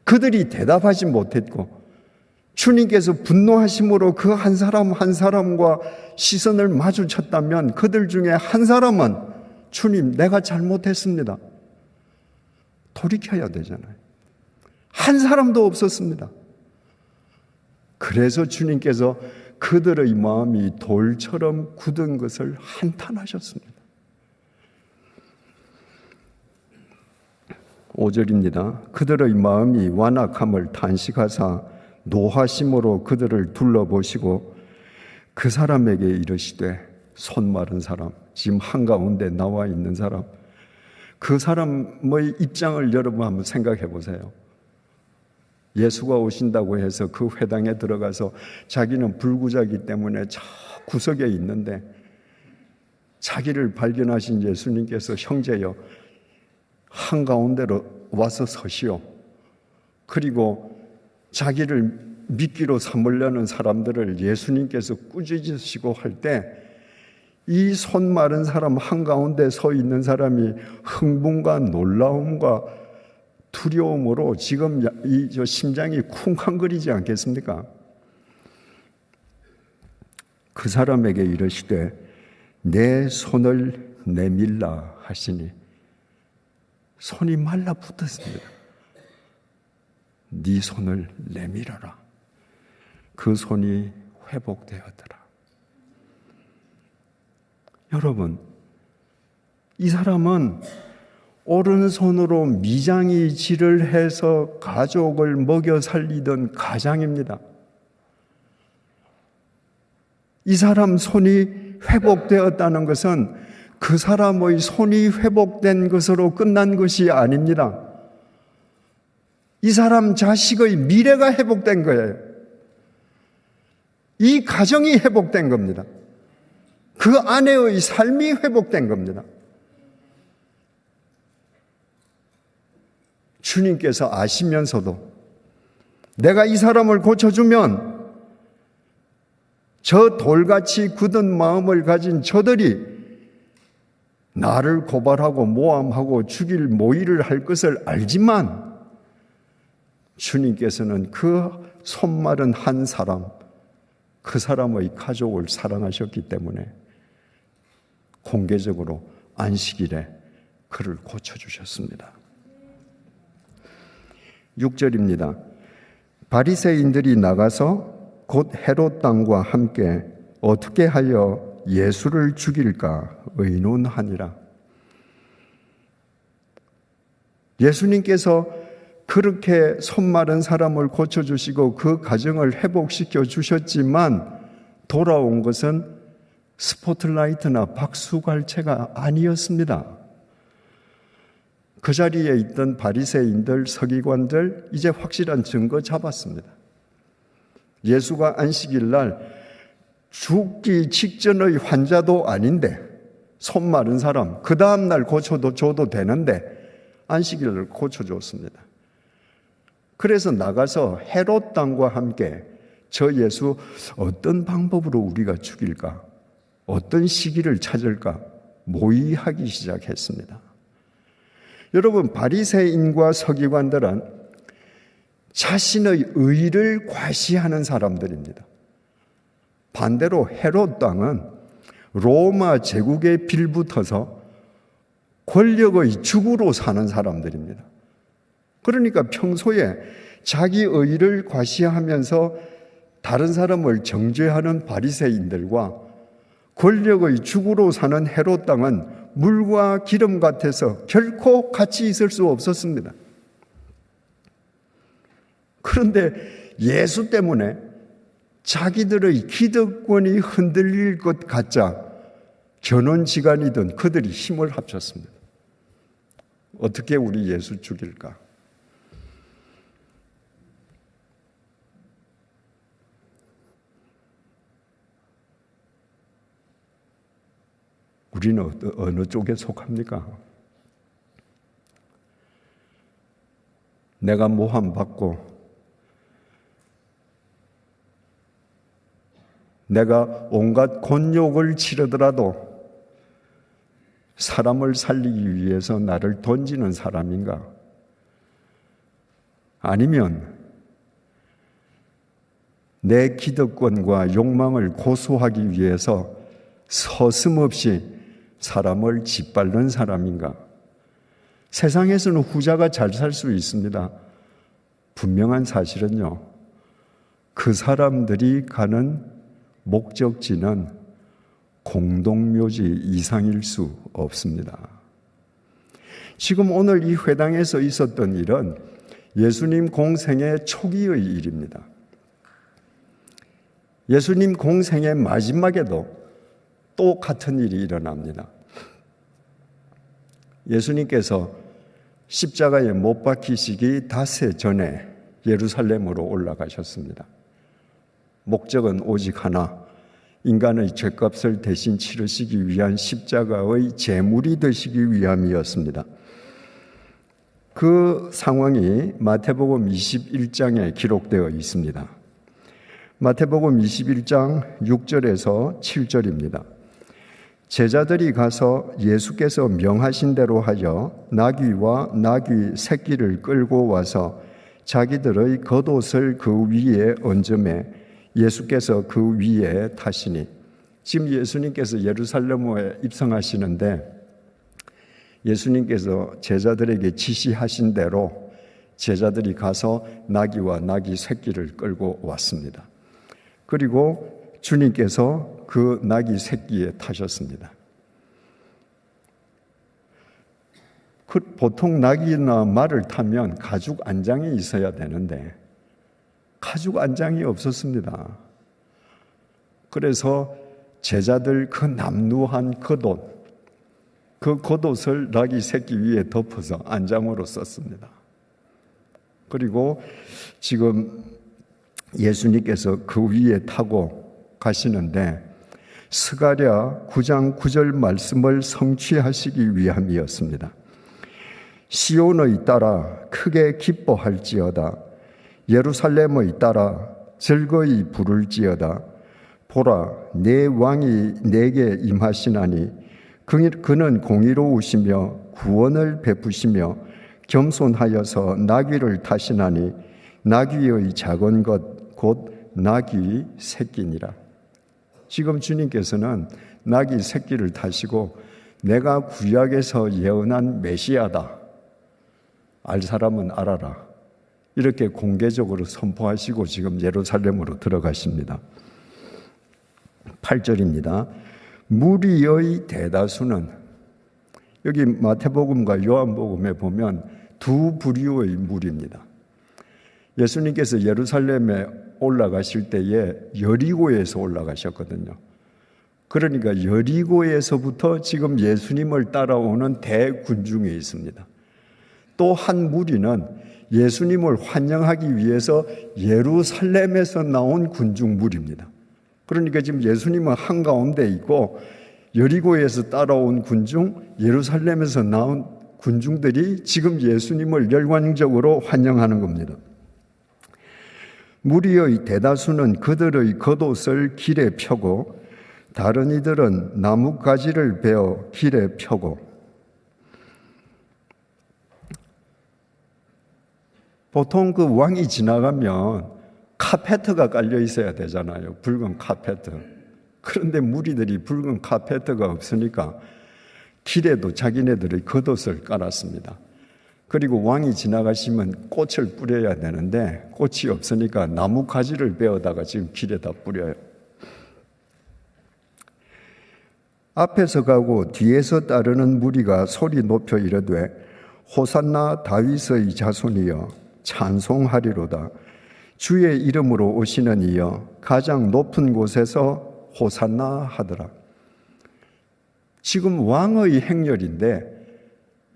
그들이 대답하지 못했고 주님께서 분노하심으로 그 한 사람 한 사람과 시선을 마주쳤다면 그들 중에 한 사람은 주님, 내가 잘못했습니다. 돌이켜야 되잖아요. 한 사람도 없었습니다. 그래서 주님께서 그들의 마음이 돌처럼 굳은 것을 한탄하셨습니다. 5절입니다. 그들의 마음이 완악함을 탄식하사 노하심으로 그들을 둘러보시고 그 사람에게 이르시되, 손 마른 사람, 지금 한가운데 나와 있는 사람, 그 사람의 입장을 여러분 한번 생각해 보세요. 예수가 오신다고 해서 그 회당에 들어가서 자기는 불구자기 때문에 저 구석에 있는데 자기를 발견하신 예수님께서 형제여 한가운데로 와서 서시오. 그리고 자기를 미끼로 삼으려는 사람들을 예수님께서 꾸짖으시고 할 때 이 손 마른 사람 한가운데 서 있는 사람이 흥분과 놀라움과 두려움으로 지금 저 심장이 쿵쾅거리지 않겠습니까? 그 사람에게 이르시되 내 손을 내밀라 하시니 손이 말라붙었습니다. 네 손을 내밀어라. 그 손이 회복되었더라. 여러분, 이 사람은 오른손으로 미장이질을 해서 가족을 먹여 살리던 가장입니다. 이 사람 손이 회복되었다는 것은 그 사람의 손이 회복된 것으로 끝난 것이 아닙니다. 이 사람 자식의 미래가 회복된 거예요. 이 가정이 회복된 겁니다. 그 아내의 삶이 회복된 겁니다. 주님께서 아시면서도 내가 이 사람을 고쳐주면 저 돌같이 굳은 마음을 가진 저들이 나를 고발하고 모함하고 죽일 모의를 할 것을 알지만 주님께서는 그 손마른 한 사람, 그 사람의 가족을 사랑하셨기 때문에 공개적으로 안식일에 그를 고쳐주셨습니다. 6절입니다. 바리새인들이 나가서 곧 헤롯 왕과 함께 어떻게 하여 예수를 죽일까 의논하니라. 예수님께서 그렇게 손 마른 사람을 고쳐주시고 그 가정을 회복시켜 주셨지만 돌아온 것은 스포트라이트나 박수갈채가 아니었습니다. 그 자리에 있던 바리새인들, 서기관들 이제 확실한 증거 잡았습니다. 예수가 안식일 날 죽기 직전의 환자도 아닌데 손 마른 사람 그 다음 날 고쳐줘도 되는데 안식일을 고쳐줬습니다. 그래서 나가서 헤롯 왕과 함께 저 예수 어떤 방법으로 우리가 죽일까? 어떤 시기를 찾을까? 모의하기 시작했습니다. 여러분, 바리새인과 서기관들은 자신의 의를 과시하는 사람들입니다. 반대로 헤롯 왕은 로마 제국에 빌붙어서 권력의 죽으로 사는 사람들입니다. 그러니까 평소에 자기 의를 과시하면서 다른 사람을 정죄하는 바리새인들과 권력의 주구로 사는 헤롯 당은 물과 기름 같아서 결코 같이 있을 수 없었습니다. 그런데 예수 때문에 자기들의 기득권이 흔들릴 것 같자 견원지간이든 그들이 힘을 합쳤습니다. 어떻게 우리 예수 죽일까? 우리는 어느 쪽에 속합니까? 내가 모함받고 내가 온갖 곤욕을 치르더라도 사람을 살리기 위해서 나를 던지는 사람인가? 아니면 내 기득권과 욕망을 고수하기 위해서 서슴없이 사람을 짓밟는 사람인가? 세상에서는 후자가 잘 살 수 있습니다. 분명한 사실은요, 그 사람들이 가는 목적지는 공동묘지 이상일 수 없습니다. 지금 오늘 이 회당에서 있었던 일은 예수님 공생의 초기의 일입니다. 예수님 공생의 마지막에도 또 같은 일이 일어납니다. 예수님께서 십자가에 못 박히시기 닷새 전에 예루살렘으로 올라가셨습니다. 목적은 오직 하나, 인간의 죄값을 대신 치르시기 위한 십자가의 제물이 되시기 위함이었습니다. 그 상황이 마태복음 21장에 기록되어 있습니다. 마태복음 21장 6절에서 7절입니다. 제자들이 가서 예수께서 명하신 대로 하여 나귀와 나귀 새끼를 끌고 와서 자기들의 겉옷을 그 위에 얹음에 예수께서 그 위에 타시니, 지금 예수님께서 예루살렘에 입성하시는데 예수님께서 제자들에게 지시하신 대로 제자들이 가서 나귀와 나귀 새끼를 끌고 왔습니다. 그리고 주님께서 그 나귀 새끼에 타셨습니다. 보통 나귀나 말을 타면 가죽 안장이 있어야 되는데 가죽 안장이 없었습니다. 그래서 제자들 그 남루한 겉옷, 그 겉옷을 나귀 새끼 위에 덮어서 안장으로 썼습니다. 그리고 지금 예수님께서 그 위에 타고 가시는데 스가랴 9장 9절 말씀을 성취하시기 위함이었습니다. 시온의 딸아 크게 기뻐할지어다. 예루살렘의 딸아 즐거이 부를지어다. 보라, 내 왕이 내게 임하시나니 그는 공의로우시며 구원을 베푸시며 겸손하여서 나귀를 타시나니 나귀의 작은 것 곧 나귀 새끼니라. 지금 주님께서는 나귀 새끼를 타시고 내가 구약에서 예언한 메시아다, 알 사람은 알아라, 이렇게 공개적으로 선포하시고 지금 예루살렘으로 들어가십니다. 8절입니다. 무리의 대다수는, 여기 마태복음과 요한복음에 보면 두 부류의 무리입니다. 예수님께서 예루살렘에 올라가실 때에 여리고에서 올라가셨거든요. 그러니까 여리고에서부터 지금 예수님을 따라오는 대군중이 있습니다. 또 한 무리는 예수님을 환영하기 위해서 예루살렘에서 나온 군중 무리입니다. 그러니까 지금 예수님은 한가운데 있고 여리고에서 따라온 군중, 예루살렘에서 나온 군중들이 지금 예수님을 열광적으로 환영하는 겁니다. 무리의 대다수는 그들의 겉옷을 길에 펴고 다른 이들은 나뭇가지를 베어 길에 펴고, 보통 그 왕이 지나가면 카페트가 깔려 있어야 되잖아요. 붉은 카페트. 그런데 무리들이 붉은 카페트가 없으니까 길에도 자기네들의 겉옷을 깔았습니다. 그리고 왕이 지나가시면 꽃을 뿌려야 되는데 꽃이 없으니까 나무 가지를 베어다가 지금 길에다 뿌려요. 앞에서 가고 뒤에서 따르는 무리가 소리 높여 이르되 호산나 다윗의 자손이여 찬송하리로다. 주의 이름으로 오시는 이여 가장 높은 곳에서 호산나 하더라. 지금 왕의 행렬인데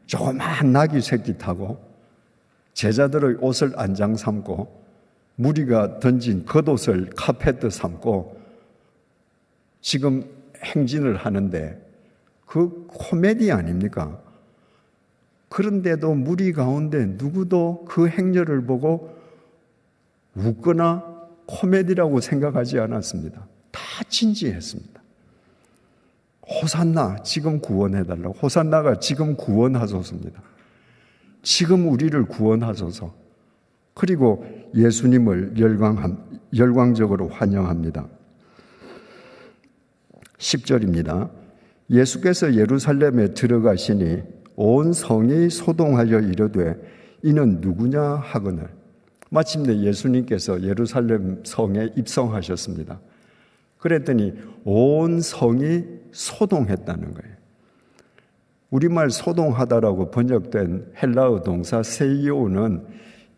조그마한 나귀 새끼 타고 제자들의 옷을 안장 삼고 무리가 던진 겉옷을 카페트 삼고 지금 행진을 하는데 그 코미디 아닙니까? 그런데도 무리 가운데 누구도 그 행렬을 보고 웃거나 코미디라고 생각하지 않았습니다. 다 진지했습니다. 호산나, 지금 구원해달라고. 호산나가 지금 구원하소서입니다. 지금 우리를 구원하소서. 그리고 예수님을 열광적으로 환영합니다. 10절입니다. 예수께서 예루살렘에 들어가시니 온 성이 소동하여 이르되 이는 누구냐 하거늘. 마침내 예수님께서 예루살렘 성에 입성하셨습니다. 그랬더니 온 성이 소동했다는 거예요. 우리말 소동하다라고 번역된 헬라어 동사 세이오는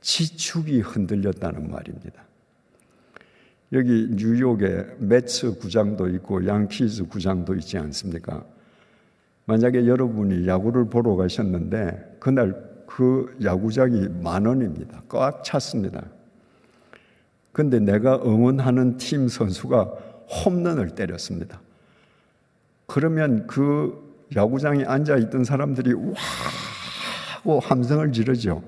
지축이 흔들렸다는 말입니다. 여기 뉴욕에 매츠 구장도 있고 양키즈 구장도 있지 않습니까? 만약에 여러분이 야구를 보러 가셨는데 그날 그 야구장이 10,000원입니다. 꽉 찼습니다. 그런데 내가 응원하는 팀 선수가 홈런을 때렸습니다. 그러면 그 야구장에 앉아있던 사람들이 와 하고 함성을 지르죠.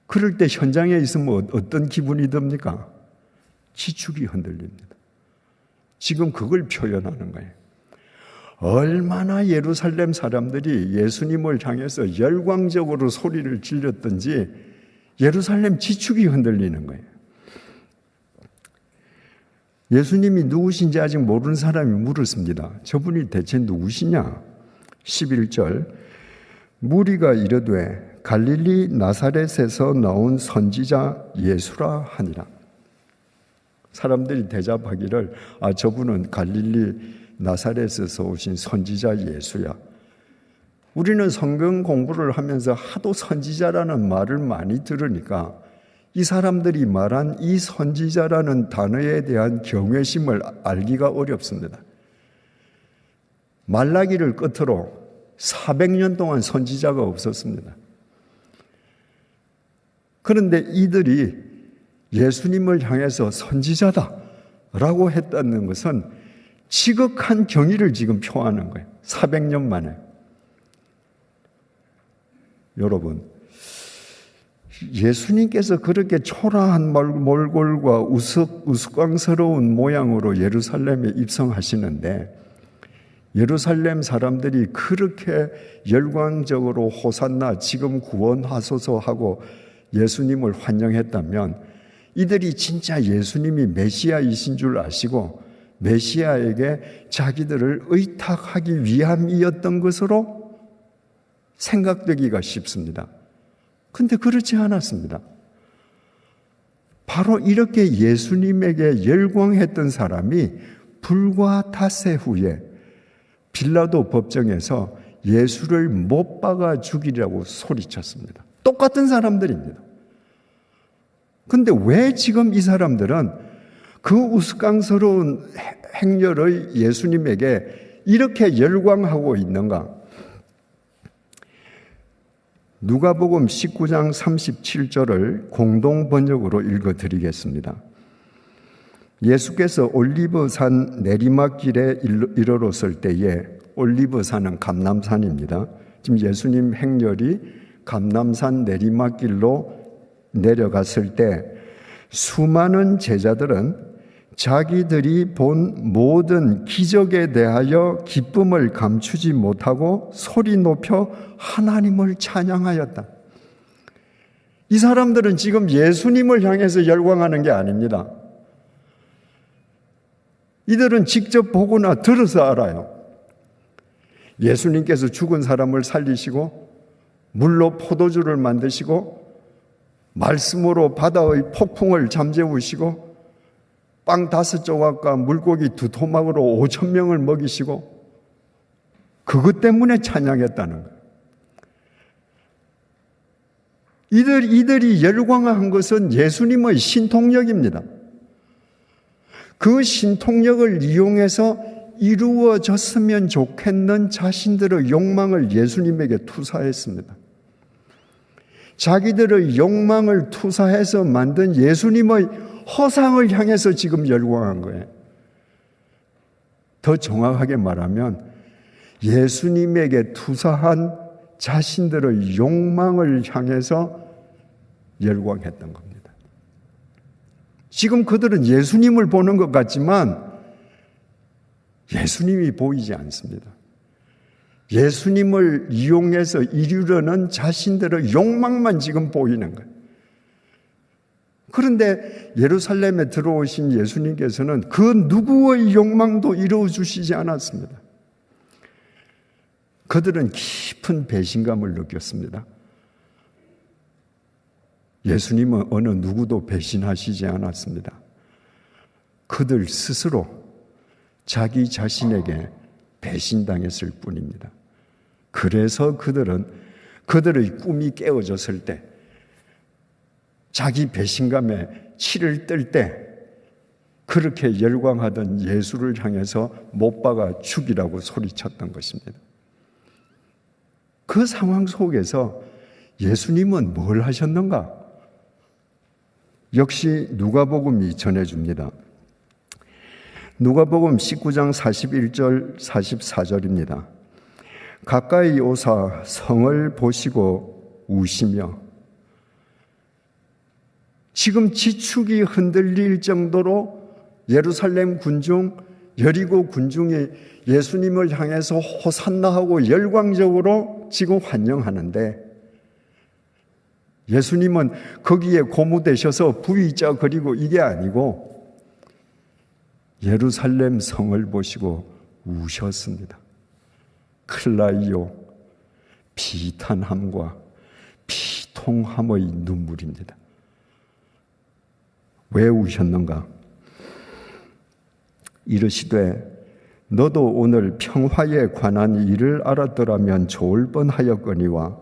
그럴 때 현장에 있으면 어떤 기분이 듭니까? 지축이 흔들립니다. 지금 그걸 표현하는 거예요. 얼마나 예루살렘 사람들이 예수님을 향해서 열광적으로 소리를 질렀던지 예루살렘 지축이 흔들리는 거예요. 예수님이 누구신지 아직 모르는 사람이 물었습니다. 저분이 대체 누구시냐? 11절 무리가 이르되 갈릴리 나사렛에서 나온 선지자 예수라 하니라. 사람들이 대답하기를 저분은 갈릴리 나사렛에서 오신 선지자 예수야. 우리는 성경 공부를 하면서 하도 선지자라는 말을 많이 들으니까 이 사람들이 말한 이 선지자라는 단어에 대한 경외심을 알기가 어렵습니다. 말라기를 끝으로 400년 동안 선지자가 없었습니다. 그런데 이들이 예수님을 향해서 선지자다라고 했다는 것은 지극한 경의를 지금 표하는 거예요. 400년 만에. 여러분, 예수님께서 그렇게 초라한 몰골과 우스꽝스러운 모양으로 예루살렘에 입성하시는데 예루살렘 사람들이 그렇게 열광적으로 호산나 지금 구원하소서 하고 예수님을 환영했다면 이들이 진짜 예수님이 메시아이신 줄 아시고 메시아에게 자기들을 의탁하기 위함이었던 것으로 생각되기가 쉽습니다. 근데 그렇지 않았습니다. 바로 이렇게 예수님에게 열광했던 사람이 불과 닷새 후에 빌라도 법정에서 예수를 못 박아 죽이라고 소리쳤습니다. 똑같은 사람들입니다. 근데 왜 지금 이 사람들은 그 우스꽝스러운 행렬의 예수님에게 이렇게 열광하고 있는가? 누가복음 19장 37절을 공동 번역으로 읽어드리겠습니다. 예수께서 올리브산 내리막길에 이르렀을 때에 올리브산은 감람산입니다. 지금 예수님 행렬이 감람산 내리막길로 내려갔을 때 수많은 제자들은 자기들이 본 모든 기적에 대하여 기쁨을 감추지 못하고 소리 높여 하나님을 찬양하였다. 이 사람들은 지금 예수님을 향해서 열광하는 게 아닙니다. 이들은 직접 보거나 들어서 알아요. 예수님께서 죽은 사람을 살리시고 물로 포도주를 만드시고 말씀으로 바다의 폭풍을 잠재우시고 빵 5조각과 물고기 2토막으로 5,000명을 먹이시고 그것 때문에 찬양했다는 거예요. 이들이 열광한 것은 예수님의 신통력입니다. 그 신통력을 이용해서 이루어졌으면 좋겠는 자신들의 욕망을 예수님에게 투사했습니다. 자기들의 욕망을 투사해서 만든 예수님의 허상을 향해서 지금 열광한 거예요. 더 정확하게 말하면 예수님에게 투사한 자신들의 욕망을 향해서 열광했던 겁니다. 지금 그들은 예수님을 보는 것 같지만 예수님이 보이지 않습니다. 예수님을 이용해서 이루려는 자신들의 욕망만 지금 보이는 거예요. 그런데 예루살렘에 들어오신 예수님께서는 그 누구의 욕망도 이루어 주시지 않았습니다. 그들은 깊은 배신감을 느꼈습니다. 예수님은 어느 누구도 배신하시지 않았습니다. 그들 스스로 자기 자신에게 배신당했을 뿐입니다. 그래서 그들은 그들의 꿈이 깨어졌을 때, 자기 배신감에 치를 뜰 때 그렇게 열광하던 예수를 향해서 못 박아 죽이라고 소리쳤던 것입니다. 그 상황 속에서 예수님은 뭘 하셨는가? 역시 누가복음이 전해줍니다. 누가복음 19장 41절 44절입니다. 가까이 오사 성을 보시고 우시며, 지금 지축이 흔들릴 정도로 예루살렘 군중, 여리고 군중이 예수님을 향해서 호산나하고 열광적으로 지금 환영하는데, 예수님은 거기에 고무되셔서 V자 그리고 이게 아니고 예루살렘 성을 보시고 우셨습니다. 클라이오, 비탄함과 비통함의 눈물입니다. 왜 우셨는가? 이르시되 너도 오늘 평화에 관한 일을 알았더라면 좋을 뻔하였거니와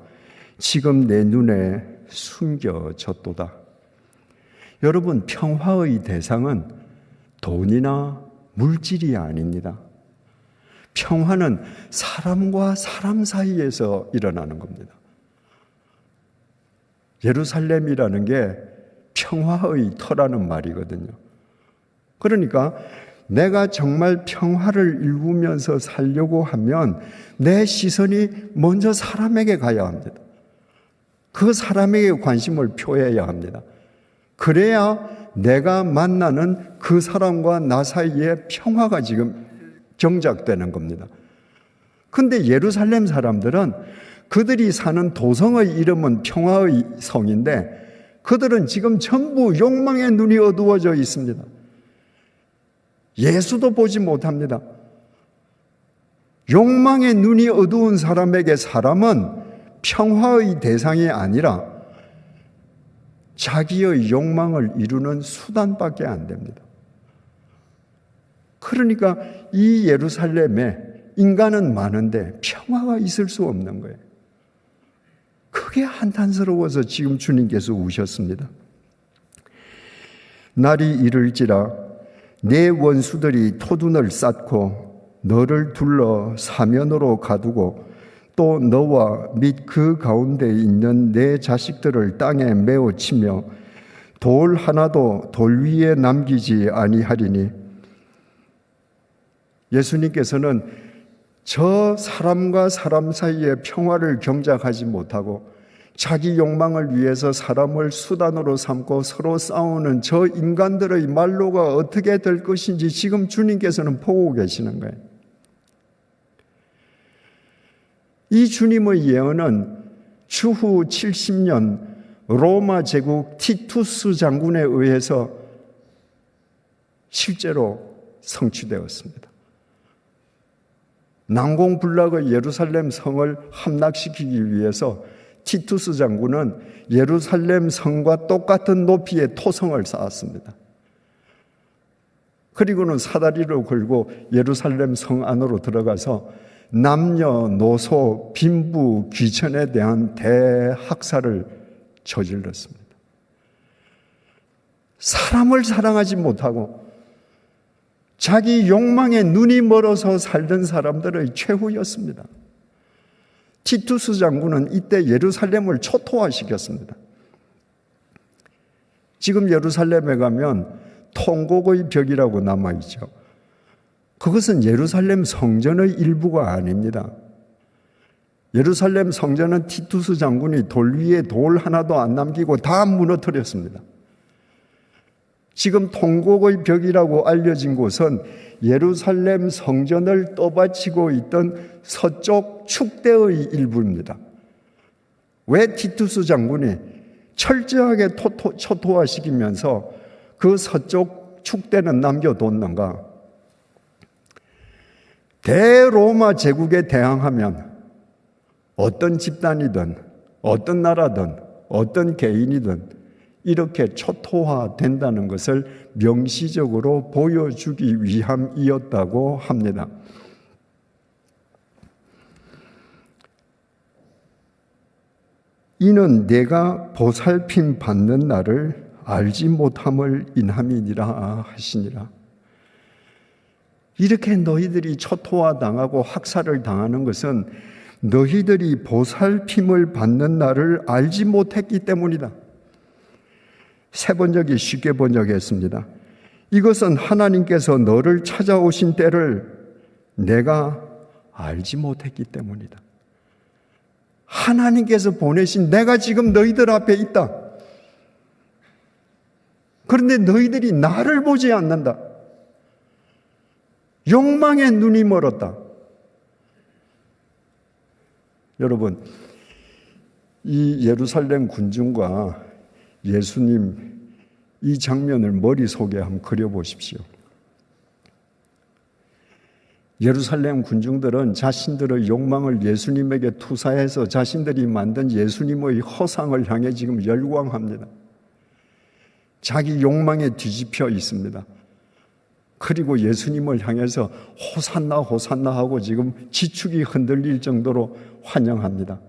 지금 내 눈에 숨겨졌도다. 여러분, 평화의 대상은 돈이나 물질이 아닙니다. 평화는 사람과 사람 사이에서 일어나는 겁니다. 예루살렘이라는 게 평화의 터라는 말이거든요. 그러니까 내가 정말 평화를 일구면서 살려고 하면 내 시선이 먼저 사람에게 가야 합니다. 그 사람에게 관심을 표해야 합니다. 그래야 내가 만나는 그 사람과 나 사이에 평화가 지금 경작되는 겁니다. 근데 예루살렘 사람들은 그들이 사는 도성의 이름은 평화의 성인데 그들은 지금 전부 욕망의 눈이 어두워져 있습니다. 예수도 보지 못합니다. 욕망의 눈이 어두운 사람에게 사람은 평화의 대상이 아니라 자기의 욕망을 이루는 수단밖에 안 됩니다. 그러니까 이 예루살렘에 인간은 많은데 평화가 있을 수 없는 거예요. 그게 한탄스러워서 지금 주님께서 우셨습니다. 날이 이를지라 내 원수들이 토둔을 쌓고 너를 둘러 사면으로 가두고 또 너와 및 그 가운데 있는 내 자식들을 땅에 메어 치며 돌 하나도 돌 위에 남기지 아니하리니. 예수님께서는 저 사람과 사람 사이에 평화를 경작하지 못하고 자기 욕망을 위해서 사람을 수단으로 삼고 서로 싸우는 저 인간들의 말로가 어떻게 될 것인지 지금 주님께서는 보고 계시는 거예요. 이 주님의 예언은 추후 70년 로마 제국 티투스 장군에 의해서 실제로 성취되었습니다. 난공불락의 예루살렘 성을 함락시키기 위해서 티투스 장군은 예루살렘 성과 똑같은 높이의 토성을 쌓았습니다. 그리고는 사다리를 걸고 예루살렘 성 안으로 들어가서 남녀노소, 빈부, 귀천에 대한 대학살을 저질렀습니다. 사람을 사랑하지 못하고 자기 욕망에 눈이 멀어서 살던 사람들의 최후였습니다. 티투스 장군은 이때 예루살렘을 초토화시켰습니다. 지금 예루살렘에 가면 통곡의 벽이라고 남아있죠. 그것은 예루살렘 성전의 일부가 아닙니다. 예루살렘 성전은 티투스 장군이 돌 위에 돌 하나도 안 남기고 다 무너뜨렸습니다. 지금 통곡의 벽이라고 알려진 곳은 예루살렘 성전을 떠받치고 있던 서쪽 축대의 일부입니다. 왜 티투스 장군이 철저하게 초토화시키면서 그 서쪽 축대는 남겨뒀는가? 대로마 제국에 대항하면 어떤 집단이든 어떤 나라든 어떤 개인이든 이렇게 초토화된다는 것을 명시적으로 보여주기 위함이었다고 합니다. 이는 내가 보살핌 받는 날을 알지 못함을 인함이니라 하시니라. 이렇게 너희들이 초토화당하고 학살을 당하는 것은 너희들이 보살핌을 받는 날을 알지 못했기 때문이다. 세 번역이 쉽게 번역했습니다. 이것은 하나님께서 너를 찾아오신 때를 내가 알지 못했기 때문이다. 하나님께서 보내신 내가 지금 너희들 앞에 있다. 그런데 너희들이 나를 보지 않는다. 욕망에 눈이 멀었다. 여러분, 이 예루살렘 군중과 예수님 이 장면을 머릿속에 한번 그려보십시오. 예루살렘 군중들은 자신들의 욕망을 예수님에게 투사해서 자신들이 만든 예수님의 허상을 향해 지금 열광합니다. 자기 욕망에 뒤집혀 있습니다. 그리고 예수님을 향해서 호산나 호산나 하고 지금 지축이 흔들릴 정도로 환영합니다.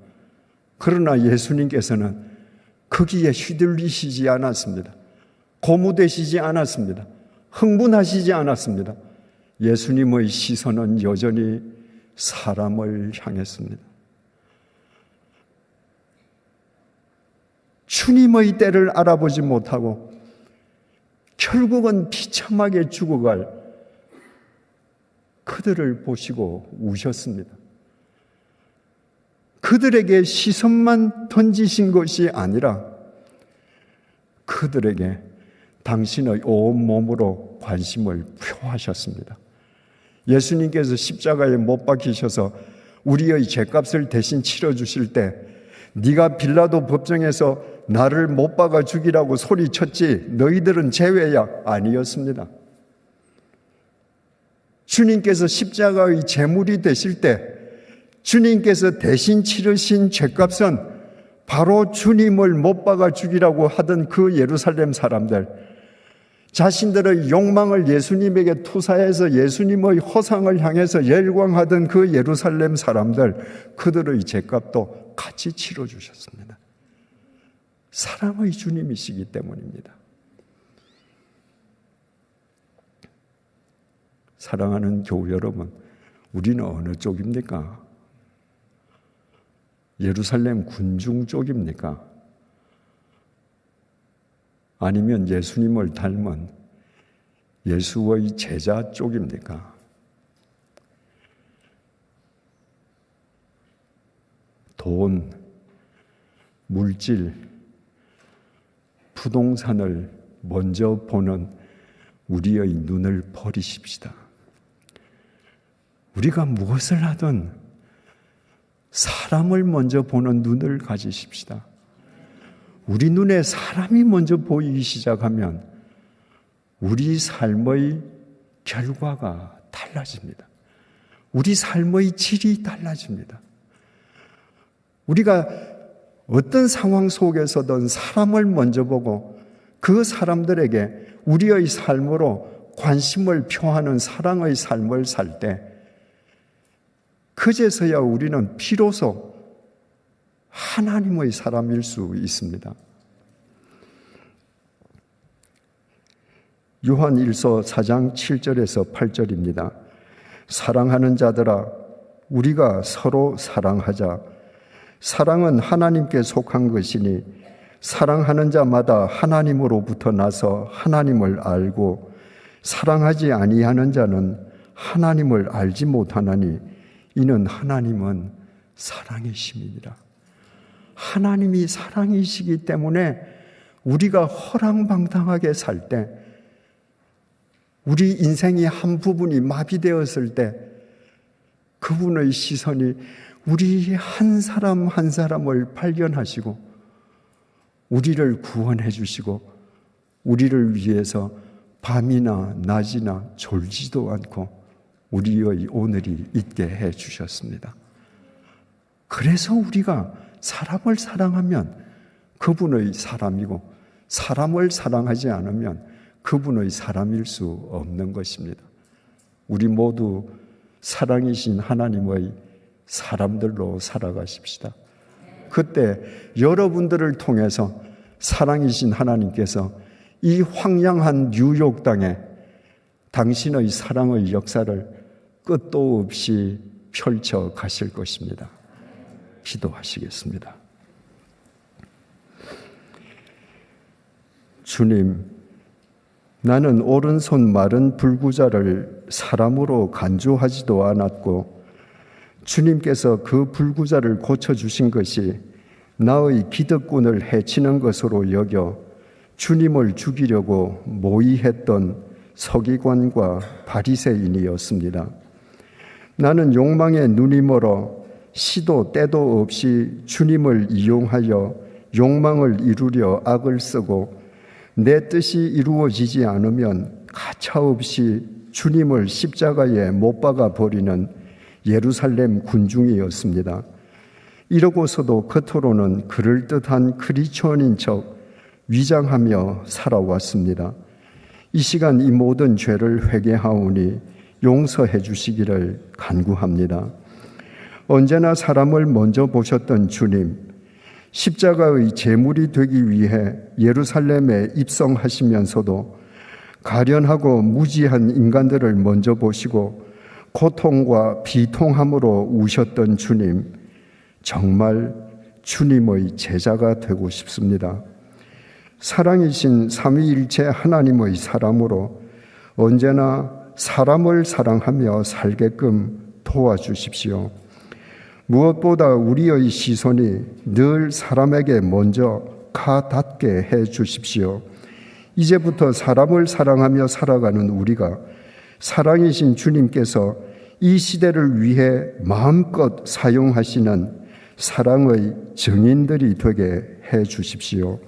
그러나 예수님께서는 거기에 휘둘리시지 않았습니다. 고무되시지 않았습니다. 흥분하시지 않았습니다. 예수님의 시선은 여전히 사람을 향했습니다. 주님의 때를 알아보지 못하고 결국은 비참하게 죽어갈 그들을 보시고 우셨습니다. 그들에게 시선만 던지신 것이 아니라 그들에게 당신의 온 몸으로 관심을 표하셨습니다. 예수님께서 십자가에 못 박히셔서 우리의 죄값을 대신 치러주실 때 네가 빌라도 법정에서 나를 못 박아 죽이라고 소리쳤지 너희들은 제외야 아니었습니다. 주님께서 십자가의 제물이 되실 때 주님께서 대신 치르신 죄값은 바로 주님을 못 박아 죽이라고 하던 그 예루살렘 사람들, 자신들의 욕망을 예수님에게 투사해서 예수님의 허상을 향해서 열광하던 그 예루살렘 사람들, 그들의 죄값도 같이 치러주셨습니다. 사랑의 주님이시기 때문입니다. 사랑하는 교우 여러분, 우리는 어느 쪽입니까? 예루살렘 군중 쪽입니까? 아니면 예수님을 닮은 예수의 제자 쪽입니까? 돈, 물질, 부동산을 먼저 보는 우리의 눈을 버리십시다. 우리가 무엇을 하든 사람을 먼저 보는 눈을 가지십시다. 우리 눈에 사람이 먼저 보이기 시작하면 우리 삶의 결과가 달라집니다. 우리 삶의 질이 달라집니다. 우리가 어떤 상황 속에서든 사람을 먼저 보고 그 사람들에게 우리의 삶으로 관심을 표하는 사랑의 삶을 살 때 그제서야 우리는 비로소 하나님의 사람일 수 있습니다. 요한 1서 4장 7절에서 8절입니다. 사랑하는 자들아, 우리가 서로 사랑하자. 사랑은 하나님께 속한 것이니 사랑하는 자마다 하나님으로부터 나서 하나님을 알고 사랑하지 아니하는 자는 하나님을 알지 못하나니 이는 하나님은 사랑이심이니라. 하나님이 사랑이시기 때문에 우리가 허랑방탕하게 살 때, 우리 인생이 한 부분이 마비되었을 때 그분의 시선이 우리 한 사람 한 사람을 발견하시고 우리를 구원해 주시고 우리를 위해서 밤이나 낮이나 졸지도 않고 우리의 오늘이 있게 해 주셨습니다. 그래서 우리가 사람을 사랑하면 그분의 사람이고 사람을 사랑하지 않으면 그분의 사람일 수 없는 것입니다. 우리 모두 사랑이신 하나님의 사람들로 살아가십시다. 그때 여러분들을 통해서 사랑이신 하나님께서 이 황량한 뉴욕 땅에 당신의 사랑의 역사를 끝도 없이 펼쳐 가실 것입니다. 기도하시겠습니다. 주님, 나는 오른손 마른 불구자를 사람으로 간주하지도 않았고 주님께서 그 불구자를 고쳐주신 것이 나의 기득권을 해치는 것으로 여겨 주님을 죽이려고 모의했던 서기관과 바리새인이었습니다. 나는 욕망에 눈이 멀어 시도 때도 없이 주님을 이용하여 욕망을 이루려 악을 쓰고 내 뜻이 이루어지지 않으면 가차없이 주님을 십자가에 못 박아 버리는 예루살렘 군중이었습니다. 이러고서도 겉으로는 그럴듯한 크리스천인 척 위장하며 살아왔습니다. 이 시간 이 모든 죄를 회개하오니 용서해 주시기를 간구합니다. 언제나 사람을 먼저 보셨던 주님, 십자가의 제물이 되기 위해 예루살렘에 입성하시면서도 가련하고 무지한 인간들을 먼저 보시고 고통과 비통함으로 우셨던 주님, 정말 주님의 제자가 되고 싶습니다. 사랑이신 삼위일체 하나님의 사람으로 언제나 사람을 사랑하며 살게끔 도와주십시오. 무엇보다 우리의 시선이 늘 사람에게 먼저 가 닿게 해 주십시오. 이제부터 사람을 사랑하며 살아가는 우리가 사랑이신 주님께서 이 시대를 위해 마음껏 사용하시는 사랑의 증인들이 되게 해 주십시오.